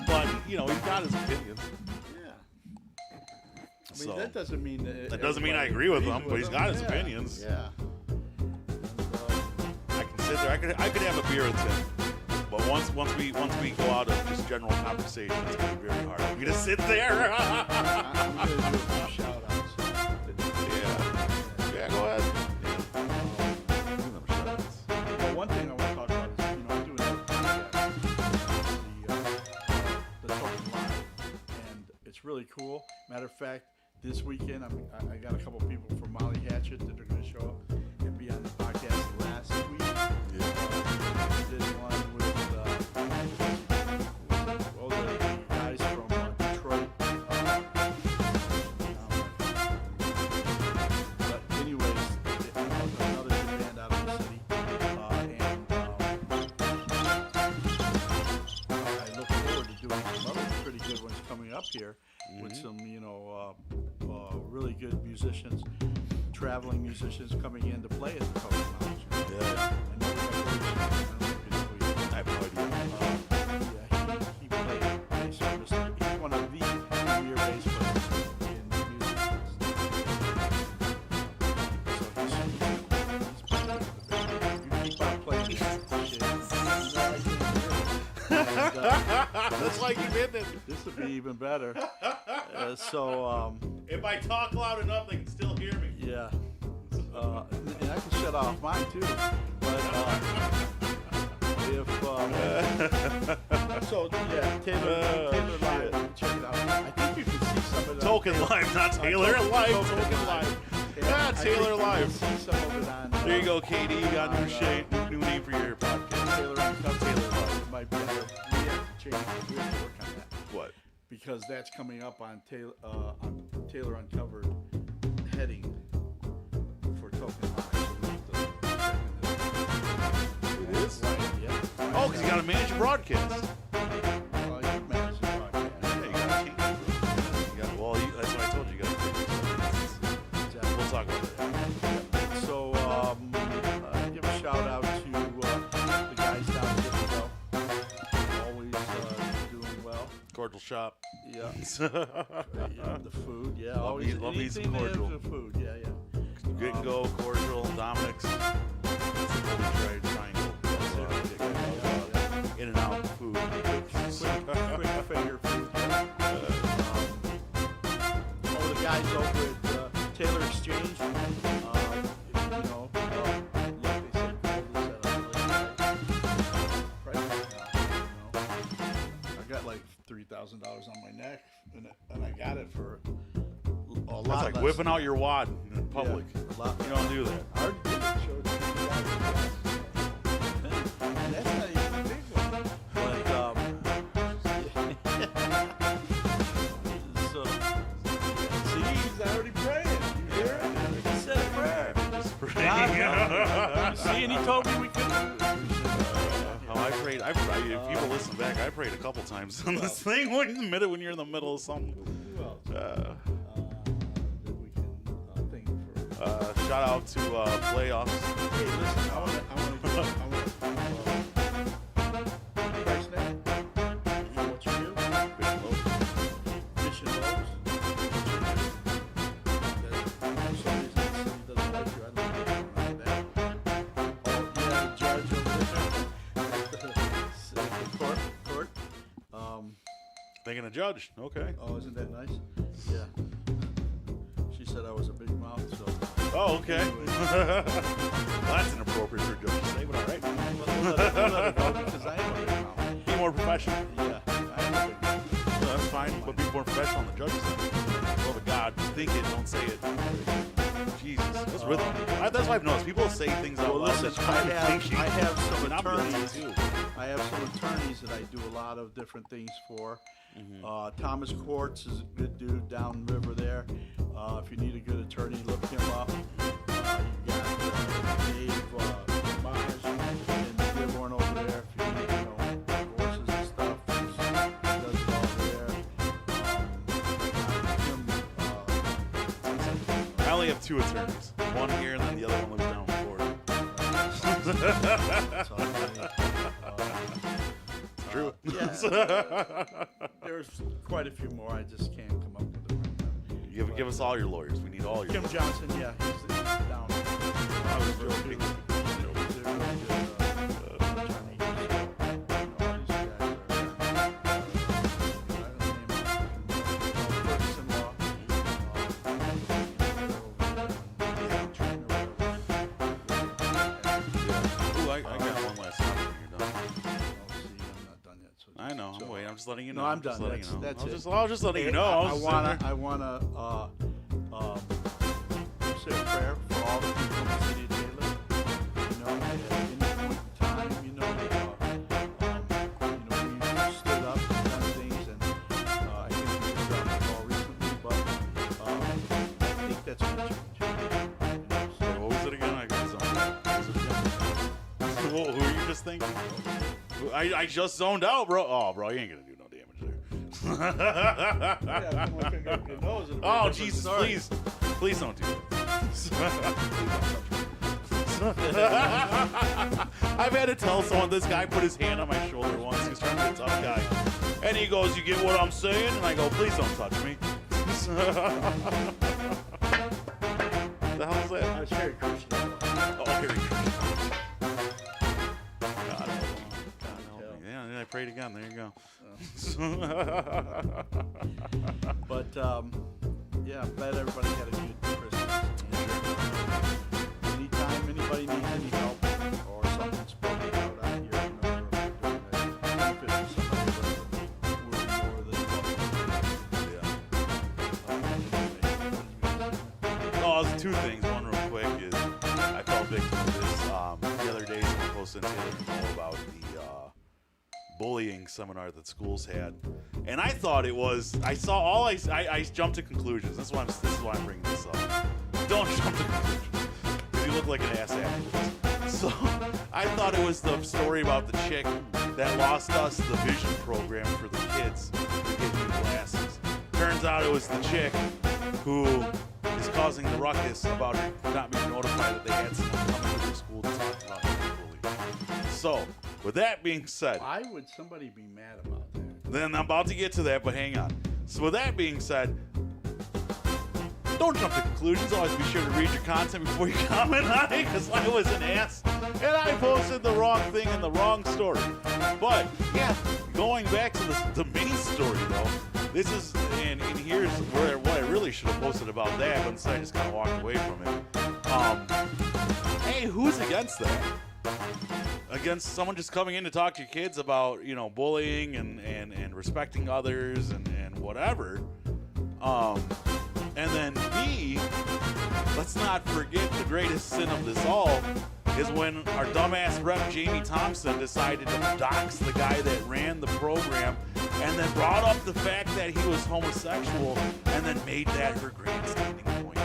but he's got his opinions. Yeah. I mean, So that doesn't mean that doesn't mean I everybody agree with agrees him, but he's got his Yeah. opinions. Yeah. I can sit there. I could have a beer with him. But once we go out of just general conversation, it's gonna be very hard for me to sit there. I'm gonna do a few shout outs. Yeah, go ahead. Do them shout-outs. Well, one thing I want to talk about is, I do another podcast, the Token Live, and it's really cool. Matter of fact, this weekend I got a couple people from Molly Hatchet that are going to show up and be on the podcast last week. Did one with the guys from Detroit. But anyways, another good band out of the city, I look forward to doing some other pretty good ones coming up here with some, really good musicians, traveling musicians coming in to play at the Token Lounge. Yeah. I know we got Rich, I have no idea. yeah, he played bass for Mr. He's one of the premier bass players in the music business. So he's playing with the band. You keep on playing this shit. I can't hear it. And, That's like you did it. this would be even better. If I talk loud enough, they can still hear me. Yeah. And I can shut off mine too. But Taylor Live, check it out. I think you can see some of the Token Live, not Taylor Live. Token Live. Yeah, I think Taylor you can Live. see some of it on. There you go, Katie. You got new shade, new name for your podcast. Taylor Uncovered. Taylor Live. It might be on there. We have to change it. We have to work on that What? because that's coming up on Taylor Uncovered heading for Token Live. So we have to check into that. It is? Yeah. you got to manage your broadcast. Well, you manage the podcast. Yeah, you got to change it. You got, well, that's what I told you. You got to create yourself. Exactly. We'll talk about that. So, give a shout out to the guys down at Gibsonville. Always doing well. Cordial shop. Yeah. Yeah, the food, yeah. Love Always me some anything that has cordial. the food, yeah. Get and go, cordial, Dominic's. Triangle. In and out food. Quick finger food. The guys over at Taylor Exchange, like they said, gold is at a really high price now. I got like $3,000 on my neck, and I got it for a lot. That's like less whipping than out that. your wad in public. Yeah, a lot. You don't do that. I already did it. Showed you guys. And that's not even a big one. But so see, he's already praying. You hear it? He said a prayer. See, and he told me we could. Oh, I prayed. If people listen back, I prayed a couple times on this thing when you're in the middle of something. Who else? That we can thank for. Shout out to playoffs. Hey, listen, I want to price net. What you do? Fish and loaves. For some reason, the city doesn't like you. I don't know that. Oh, yeah, the judge over there. The court. Thinking a judge. Okay. Oh, isn't that nice? Yeah. She said I was a big mouth, so. Oh, okay. Well, that's inappropriate for a judge to say, but all right. We'll let it go because I am a big mouth. Be more professional. Yeah, I am a big mouth. No, that's fine, but be more professional on the judge's side. Love of God, think it, don't say it. Jesus, that's rhythm. That's why I've noticed people say things out Well, loud. listen, that's I kind of have thinking. some And I'm guilty attorneys. too. I have some attorneys that I do a lot of different things for. Thomas Quartz is a good dude downriver there. If you need a good attorney, look him up. You got Dave Maj and Dearborn over there. If you need, divorces and stuff, he does it all there. I only have two attorneys. One here and then the other one lives down in Florida. That's all True. yeah, there's quite a few more. I just can't come up with them right now. Give us all your lawyers. We need all your Kim lawyers. Johnson, yeah, he's down. I was joking. He's a really good attorney. Ferguson Law. Ooh, I got one last time when you're done. I'm not done yet. So I know. I'm waiting. I'm just letting you know. No, I'm just done. letting you know. That's I was it. just letting you know. I was wanna say a prayer for all the people in the city of Taylor. At any point in time, we've stood up and done things, and I think we just dropped the ball recently, but I think that's going to change. Wait, what was it again? I got zoned out. What was it again? Who were you just thinking? I just zoned out, bro. Oh, bro, you ain't gonna do no damage there. Yeah, I'm looking at your nose. It'll be a Oh, different Jesus, story. please don't do that. I've had to tell someone, this guy put his hand on my shoulder once. He was trying to be a tough guy. And he goes, you get what I'm saying? And I go, please don't touch me. The hell is that? I was very Christian. Oh, Harry Krishna. God help me. Yeah, and I prayed again. There you go. But yeah, I'm glad everybody had a good Christmas. Anytime anybody needs any help or something spoken about out here, we're doing a benefit for somebody, we're more than welcome. Yeah. Oh, there's two things. One real quick is I fell victim of this the other day. Someone posted on Taylor know about the bullying seminar that schools had, and I thought it was. I saw all. I jumped to conclusions. This is why I'm bringing this up. Don't jump to conclusions because you look like an ass afterwards. So I thought it was the story about the chick that lost us the vision program for the kids to get new glasses. Turns out it was the chick who is causing the ruckus about her not being notified that they had someone come into their school to talk about bullying. So, with that being said, Why would somebody be mad about that? then I'm about to get to that, but hang on. So with that being said, don't jump to conclusions. Always be sure to read your content before you comment on it, because I was an ass and I posted the wrong thing in the wrong story. But yeah, going back to the main story though, this is, and here's where what I really should have posted about that, but instead I just kind of walked away from it. Hey, who's against that? Against someone just coming in to talk to your kids about, you know, bullying and respecting others and whatever. And then B, let's not forget the greatest sin of this all is when our dumbass rep Jamie Thompson decided to dox the guy that ran the program and then brought up the fact that he was homosexual and then made that her grandstanding point.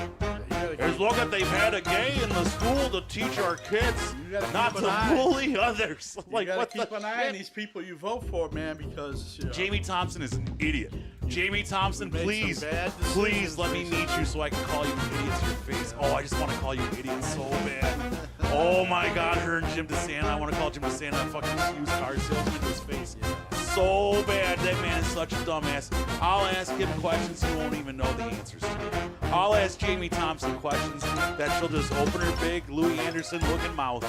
Is look at they've had a gay in the school to teach our kids not to bully others. Like, you gotta keep an eye on these people you vote for, man, because you know, Jamie Thompson is an idiot. Jamie Thompson, please let me meet you so I can call you an idiot to your face. Oh, I just want to call you an idiot so bad. Oh my God, her and Jim DeSanta. I want to call Jim DeSanta a fucking used car salesman to his face. So bad. That man is such a dumbass. I'll ask him questions he won't even know the answers to. I'll ask Jamie Thompson questions that she'll just open her big Louis Anderson looking mouth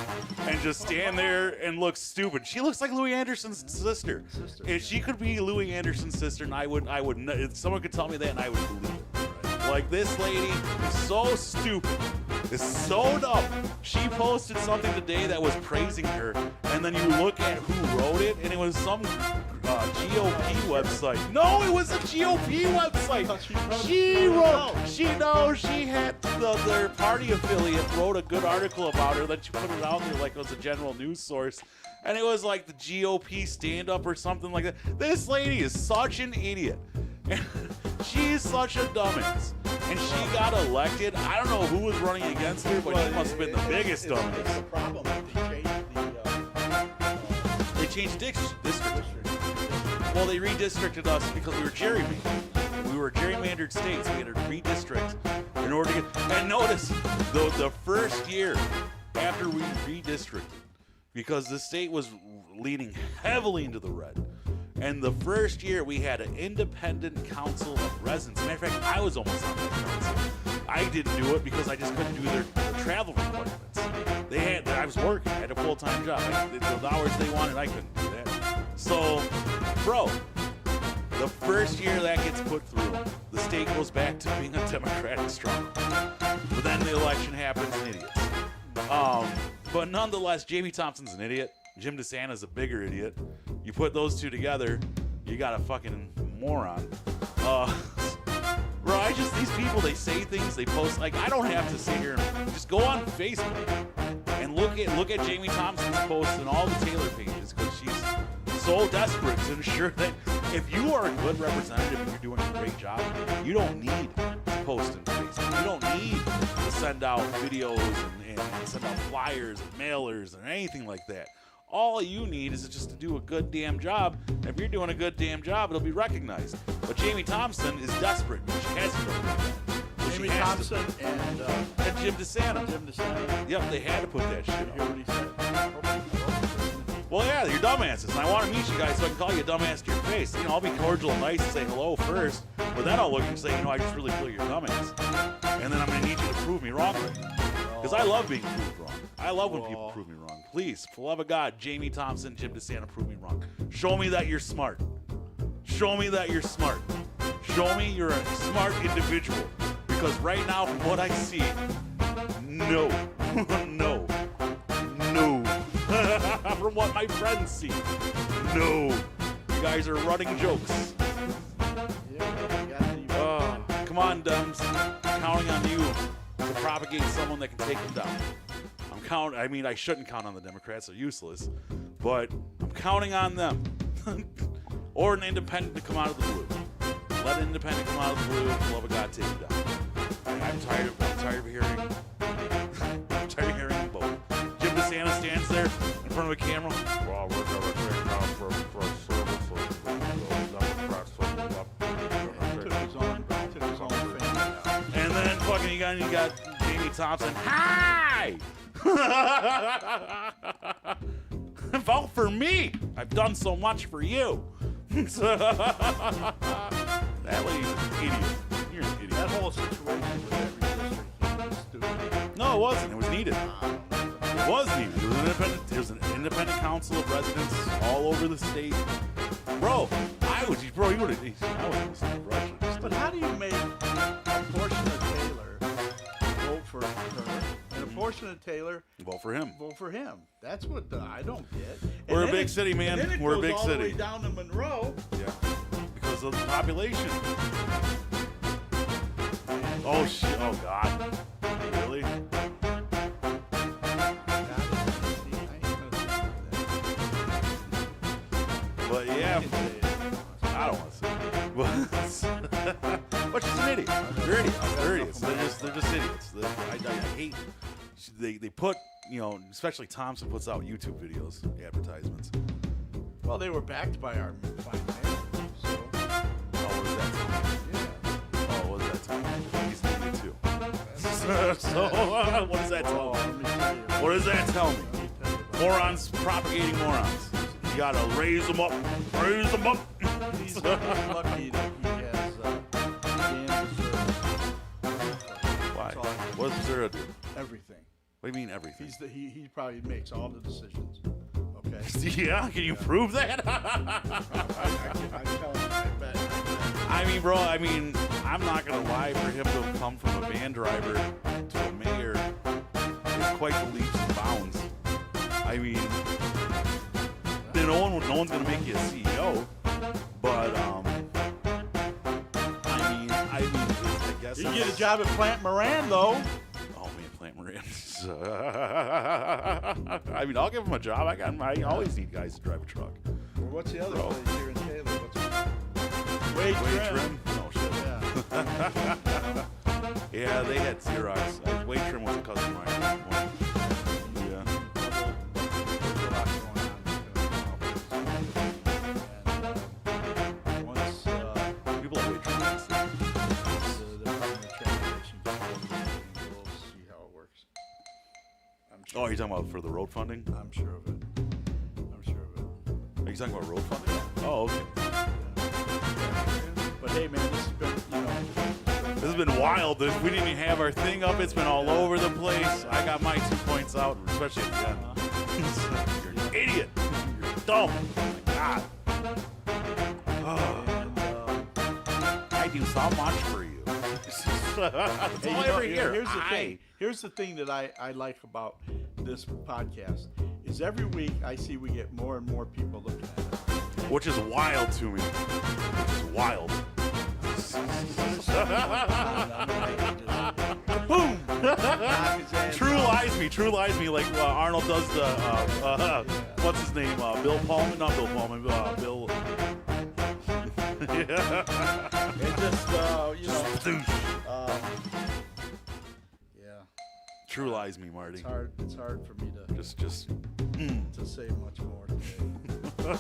and just stand there and look stupid. She looks like Louis Anderson's sister. If she could be Louis Anderson's sister, and I would, if someone could tell me that, and I would believe it. Like, this lady is so stupid. It's so dumb. She posted something today that was praising her, and then you look at who wrote it, and it was some GOP website. No, it was a GOP website. She had their party affiliate wrote a good article about her, then she put it out there like it was a general news source. And it was like the GOP stand-up or something like that. This lady is such an idiot. She's such a dumbass. And she got elected. I don't know who was running against her, but she must have been the biggest dumbass. It's the problem. They changed districts. Well, they redistricted us because we were gerrymandered. We were gerrymandered states. We had to redistrict in order to get. And notice, the first year after we redistricted, because the state was leaning heavily into the red. And the first year we had an independent council of residents. As a matter of fact, I was almost on that council. I didn't do it because I just couldn't do their travel requirements. I was working. I had a full-time job. The hours they wanted, I couldn't do that. So, bro, the first year that gets put through, the state goes back to being a Democratic stronghold. But then the election happens, and idiots. But nonetheless, Jamie Thompson's an idiot. Jim DeSanta's a bigger idiot. You put those two together, you got a fucking moron. Bro, these people, they say things, they post, like, I don't have to sit here and just go on Facebook and look at Jamie Thompson's posts and all the Taylor pages, because she's so desperate to ensure that if you are a good representative and you're doing a great job, you don't need to post on Facebook. You don't need to send out videos and send out flyers and mailers and anything like that. All you need is just to do a good damn job. If you're doing a good damn job, it'll be recognized. But Jamie Thompson is desperate. She hasn't done that. Jamie Thompson and Jim DeSanta. Yep, they had to put that shit You hear what he said? Well, yeah, you're dumbasses, and I want to meet you guys so I can call you a dumbass to your face. You know, I'll be cordial and nice and say hello first, but then I'll look and say, you know, I just really feel you're a dumbass. And then I'm going to need you to prove me wrong right now. Because I love being proved wrong. I love when people prove me wrong. Please, for the love of God, Jamie Thompson, Jim DeSanta, prove me wrong. Show me that you're smart. Show me that you're smart. Show me you're a smart individual. Because right now, from what I see, no. No. From what my friends see, no. You guys are running jokes. Come on, Dumbs. I'm counting on you to propagate someone that can take them down. I shouldn't count on the Democrats. They're useless. But I'm counting on them. Or an independent to come out of the blue. Let an independent come out of the blue. For the love of God, take them down. I'm tired of hearing them both. Jim DeSantis of a camera? Well, we're gonna take now for service and Democrats will be up. Took his own family out. And then fucking you got Jamie Thompson. Hi! Vote for me. I've done so much for you. That lady's an idiot. You're an idiot. That whole situation with every district was stupid. No, it wasn't. It was needed. It was needed. It was an independent council of residents all over the state. Bro, you would have. I was in the state, bro. But how do you make a portion of Taylor vote for her and a portion of Taylor Vote for him. vote for him? That's what I don't get. And We're a then big city, man. And then it We're a goes big all city. the way down to Monroe. Yeah. Because of the population. Oh shit. Oh god. Really? But yeah, I don't want to say it. But she's an idiot. They're idiots. They're idiots. They're just idiots. I hate. They put, especially Thompson puts out YouTube videos, advertisements. Well, they were backed by our fine mayor. So, Oh, what is that time? He's an idiot too. So, what does that tell me? let me tell you. What does that tell me? Let me tell you about Morons propagating morons. You gotta raise them up. Raise them up. He's lucky that he has Dan Deserve. Why? What does Zura do? Everything. What do you mean everything? He probably makes all the decisions. Okay. Yeah, can you prove that? I tell him, I bet. I mean, bro, I'm not gonna lie, for him to come from a van driver to a mayor is quite the leaps and bounds. I mean, no one's gonna make you a CEO, but I guess You get a job at Plant Moran, though. Oh man, Plant Moran. I mean, I'll give him a job. I always need guys to drive a truck. Or what's the other Bro. place here in Taylor? Wade Wade Trim. Trim? No shit. Yeah. Yeah, they had Xerox. Wade Trim was a customer. Yeah. There's a lot going on in Taylor. And once People at Wade Trim. the Department of Transportation gets hold of it, we'll see how it works. I'm Oh, you're talking about for the road funding? I'm sure of it. I'm sure of it. Are you talking about road funding? Oh, okay. But hey, man, this has been, This has been wild. We didn't even have our thing up. It's been all over the place. I got my 2 points out, especially at the end. You're an idiot. You're dumb. Oh my God. I do so much for you. That's all I ever hear. Here's the thing. Here's the thing that I like about this podcast is every week I see we get more and more people looking at it. Which is wild to me. Which is wild. Boom! True lies me like Arnold does the what's his name? Bill Pullman, not Bill Pullman. Bill. Yeah. It just yeah. True lies me, Marty. It's hard for me to Just. to say much more today.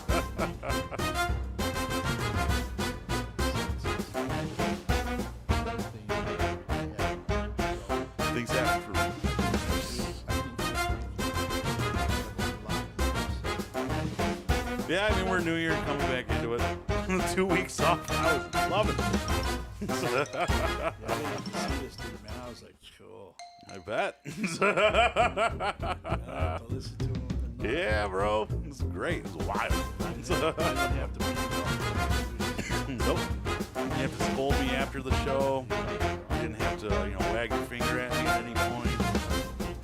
Things happen for me. Yeah, I mean, we're New Year coming back into it. 2 weeks off. I was loving it. Yeah, I didn't see this dude, man. I was like, cool. I bet. I have to listen to him. And, Yeah, bro. It's great. It's wild. I didn't have to be Nope. You didn't have to scold me after the show. You didn't have to, wag your finger at me at any point.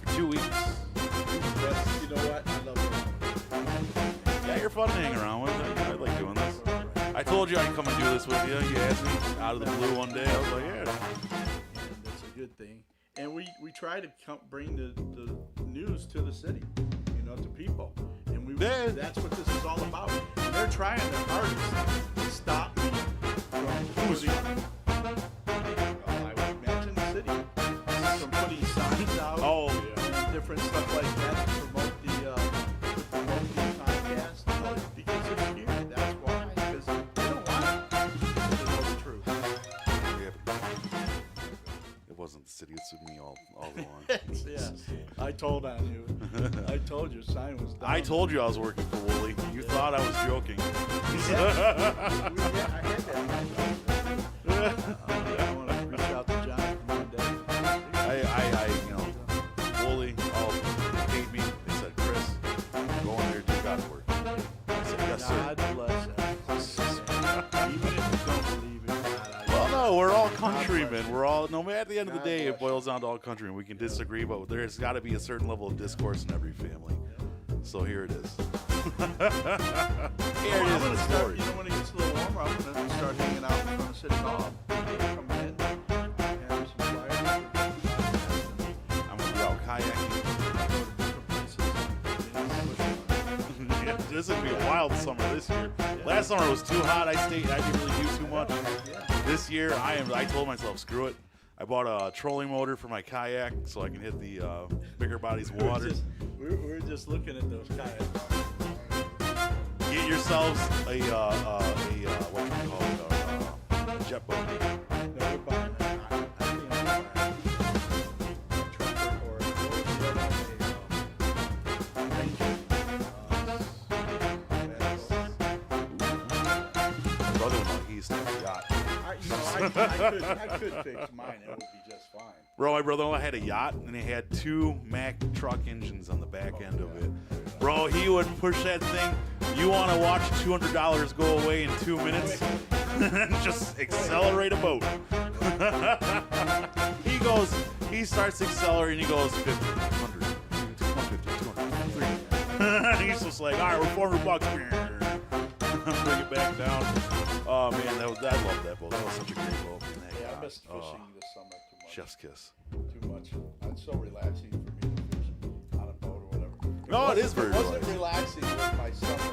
For 2 weeks. That's, you know what? I love it. Yeah, you're fun to hang around with. I like doing this. I told you I'd come and do this with you. You asked me out of the blue one day. I was like, yeah. And that's a good thing. And we try to bring the news to the city, to people. And Yeah. that's what this is all about. And they're trying their hardest to stop me from putting, I would imagine the city, from putting signs out Oh, yeah. and different stuff like that to promote It wasn't the city. It's with me all along. Yeah, I told on you. I told you sign was down. I told you I was working for Wooly. You thought I was joking. I had that. I want to reach out to John one day. Wooly all paid me. They said, Chris, go in there, do God's work. I said, yes, sir. God bless us. Even if you don't believe in God, Well, no, we're all countrymen. We're all, no matter at the end of the day, it boils down to all countrymen. We can disagree, but there's got to be a certain level of discourse in every family. So here it is. Here it I'm is. gonna The start, story. when it gets a little warmer, I'm gonna start hanging out in front of City Hall. Come in, have some flyers. I'm gonna be out kayaking. Yeah, this is gonna be a wild summer this year. Last summer was too hot. I didn't really do too much. This year, I told myself, screw it. I bought a trolling motor for my kayak so I can hit the bigger bodies of water. We're just looking at those kayaks. Get yourselves a what do you call it? A jet boat. No, we're buying that. I think I'm buying a trucker or what was the other one? A Ranger. My brother-in-law, he used to have a yacht. I could fix mine. It would be just fine. Bro, my brother-in-law had a yacht, and it had 2 Mack truck engines on the back end of it. Bro, he would push that thing. You want to watch $200 go away in 2 minutes? Just accelerate a boat. He starts accelerating, he goes 50, 100, 250, 200, 300. He's just like, all right, we're $400. Bring it back down. Oh, man, I love that boat. That was such a great boat. Man, that Yeah, I yacht. missed Oh, fishing this summer too much. chef's kiss. Too much. It's so relaxing for me to fish on a boat or whatever. No, it is very It wasn't relaxing with my son was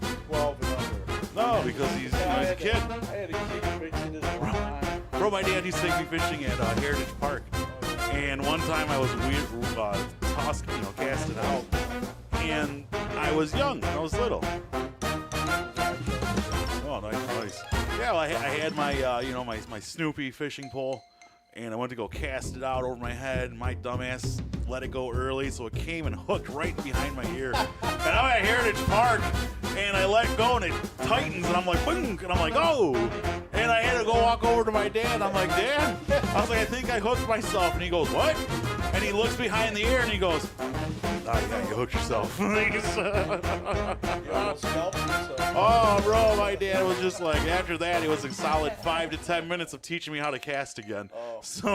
like 12 and under. No, because he's a kid. I had a kid fixing his line. Bro, my dad used to take me fishing at Heritage Park. And one time I was casting out. And I was young. I was little. Oh, nice. Yeah, well, I had my, my Snoopy fishing pole. And I went to go cast it out over my head. And my dumbass let it go early, so it came and hooked right behind my ear. And I'm at Heritage Park, and I let go, and it tightens, and I'm like, boom, and I'm like, oh. And I had to go walk over to my dad. I'm like, Dad, I was like, I think I hooked myself. And he goes, what? And he looks behind the ear, and he goes, oh, yeah, you hooked yourself. Oh, bro, my dad was just like, after that, it was a solid 5 to 10 minutes of teaching me how to cast again. So,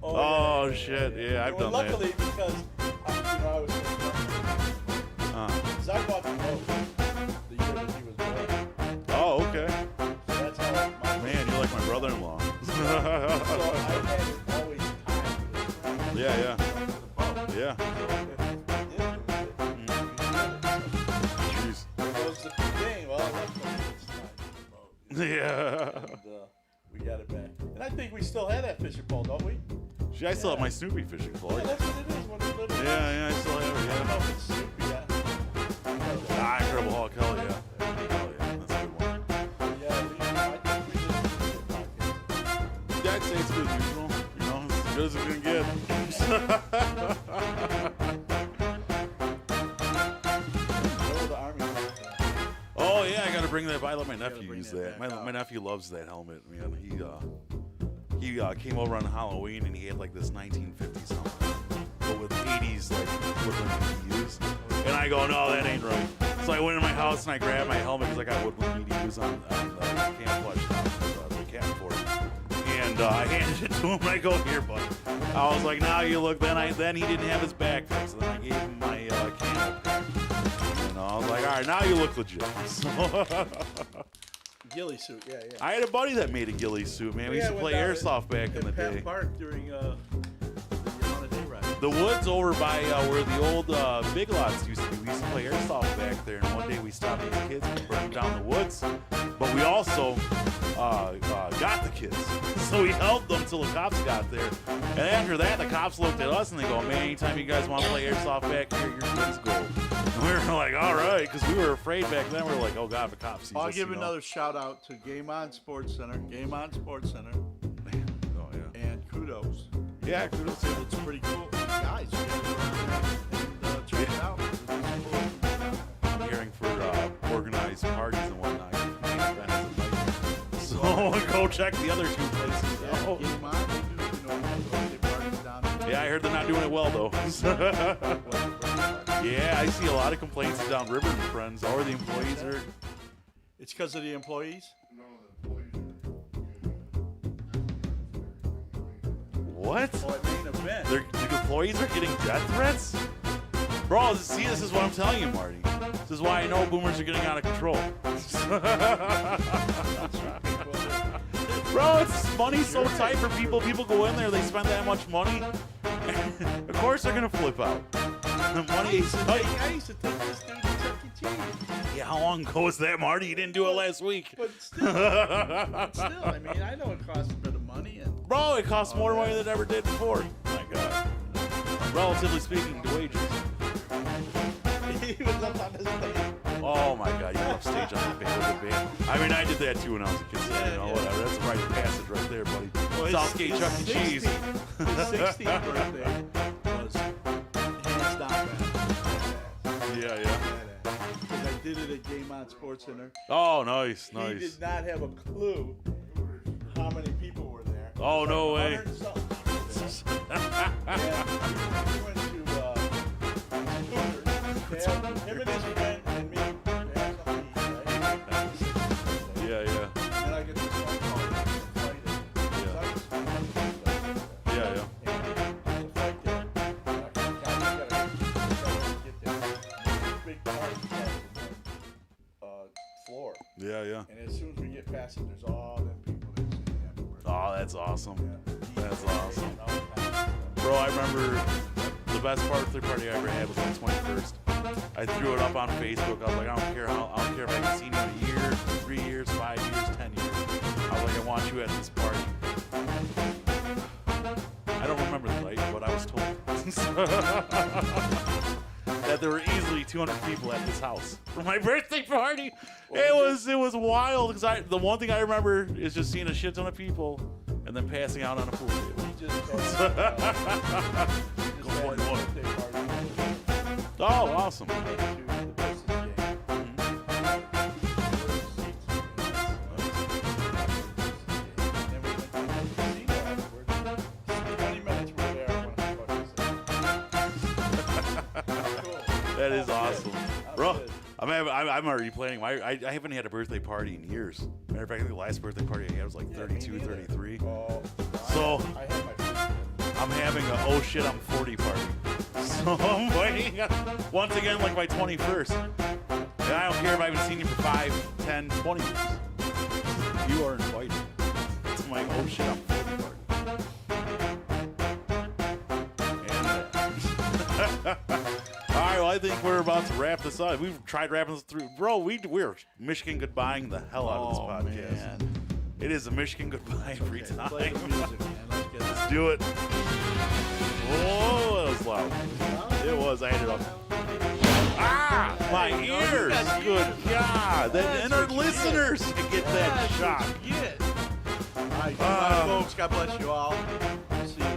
oh, shit, yeah, I've done that. Luckily, because I was because I bought the boat the year that he was born. Oh, okay. So that's how my Man, you're like my brother-in-law. So I had it always tied to the front Yeah. of the boat. Yeah. So Jeez. there goes the thing. Well, that's what it's tied to the boat. Yeah. And we got it back. And I think we still have that fishing pole, don't we? See, I still have my Snoopy fishing pole. Yeah, that's what it is. When it's little. Yeah, I still have it, I don't yeah. know if it's Snoopy yet. Incredible Hulk, hell yeah. Hell yeah, that's a good one. Yeah, I think we just did a podcast. Yeah, I'd say it's good as usual. You know, it's as good as it's gonna get. Go to the Army. Oh yeah, I gotta bring that. I let my nephew bring use that that. back out. My nephew loves that helmet, man. He came over on Halloween and he had like this 1950s helmet, but with 80s like woodland BDUs. And I go, no, that ain't right. So I went in my house and I grabbed my helmet because I got woodland BDUs on the camouflage top, the cap for it. And I handed it to him. I go, here, bud. I was like, now you look. Then he didn't have his backpack, so then I gave him my camo pack. And I was like, all right, now you look legit. So. Ghillie suit, yeah. I had a buddy that made a ghillie suit, man. We used to play airsoft back in the day. Pat Park during the Yamana Day Ride. The woods over by where the old Big Lots used to be. We used to play airsoft back there, and one day we stopped these kids from burning down the woods. But we also got the kids. So we held them till the cops got there. And after that, the cops looked at us and they go, man, anytime you guys want to play airsoft back here, you're good as gold. And we were like, all right, because we were afraid back then. We were like, oh, God, the cops see us. I'll give another shout out to Game On Sports Center. Game On Sports Center. Oh, yeah. And kudos. Yeah, kudos to It's pretty cool. Guys, you gotta go around there and check it out. It's cool. I'm hearing for organized parties and whatnot. So go check the other two places. Yeah, Oh. Game On, they do, birthday parties down there. Yeah, I heard they're not doing it well, though. Yeah, I see a lot of complaints down River and Friends. Or the employees are... It's because of the employees? What? Oh, it main event. The employees are getting death threats? Bro, see, this is what I'm telling you, Marty. This is why I know boomers are getting out of control. Bro, it's money so tight for people. People go in there, they spend that much money. Of course they're going to flip out. The money is tight. I used to take this dude to Chuck E. Cheese. Yeah, how long ago was that, Marty? You didn't do it last week. But still, I mean, I know it costs a bit of money. And Bro, it costs more money than it ever did before. My God. Relatively speaking, the wages. he was up on his stage. Oh my God, you were upstage on the band. I mean, I did that too when I was a kid. So, you know, Yeah. whatever. That's a rite of passage right there, buddy. Well, Southgate Chuck E. Cheese. His 16th birthday was hands down bad. Yeah, yeah. Because I did it at Game On Sports Center. Oh, nice, He nice. did not have a clue how many people were there. Oh, no way. 100 and something people there. And we went to Hooters. Him and his friend and me to have something to eat, right? Yeah, yeah, And I get this phone call Friday. Yeah. yeah, yeah. And the fight there. And I go, "God, we gotta get there." And this big party started on the floor. Yeah, yeah. And as soon as we get past it, there's all them people that's in everywhere. Oh, that's awesome. Yeah. That's awesome. And all kinds of stuff. Bro, I remember the best birthday party I ever had was my 21st. I threw it up on Facebook. I was like, I don't care if I haven't seen you in a year, 3 years, 5 years, 10 years. I was like, I want you at this party. I don't remember the night, but I was told that there were easily 200 people at this house for my birthday party. It was wild because the one thing I remember is just seeing a shit ton of people and then passing out on a pool table. We just had, Go 41. birthday party. Oh, awesome. To the Pistons game. That is awesome. Bro, I'm already planning. I haven't had a birthday party in years. Matter of fact, I think the last birthday party I had was like 32, 33. So I'm having a oh shit I'm 40 party. So I'm waiting once again like my 21st. And I don't care if I haven't seen you for 5, 10, 20 years. You are invited to my oh shit I'm 40 party. All right, well, I think we're about to wrap this up. We've tried wrapping this through. Bro, we're Michigan goodbying the hell out of this podcast. Man. It is a Michigan goodbye every time. Play the music, man. Let's get Let's this. do it. Oh, that was loud. It was. I had it up. Ah, my ears. Good God. And our listeners can get that shot. All right, goodbye, folks. God bless you all. See you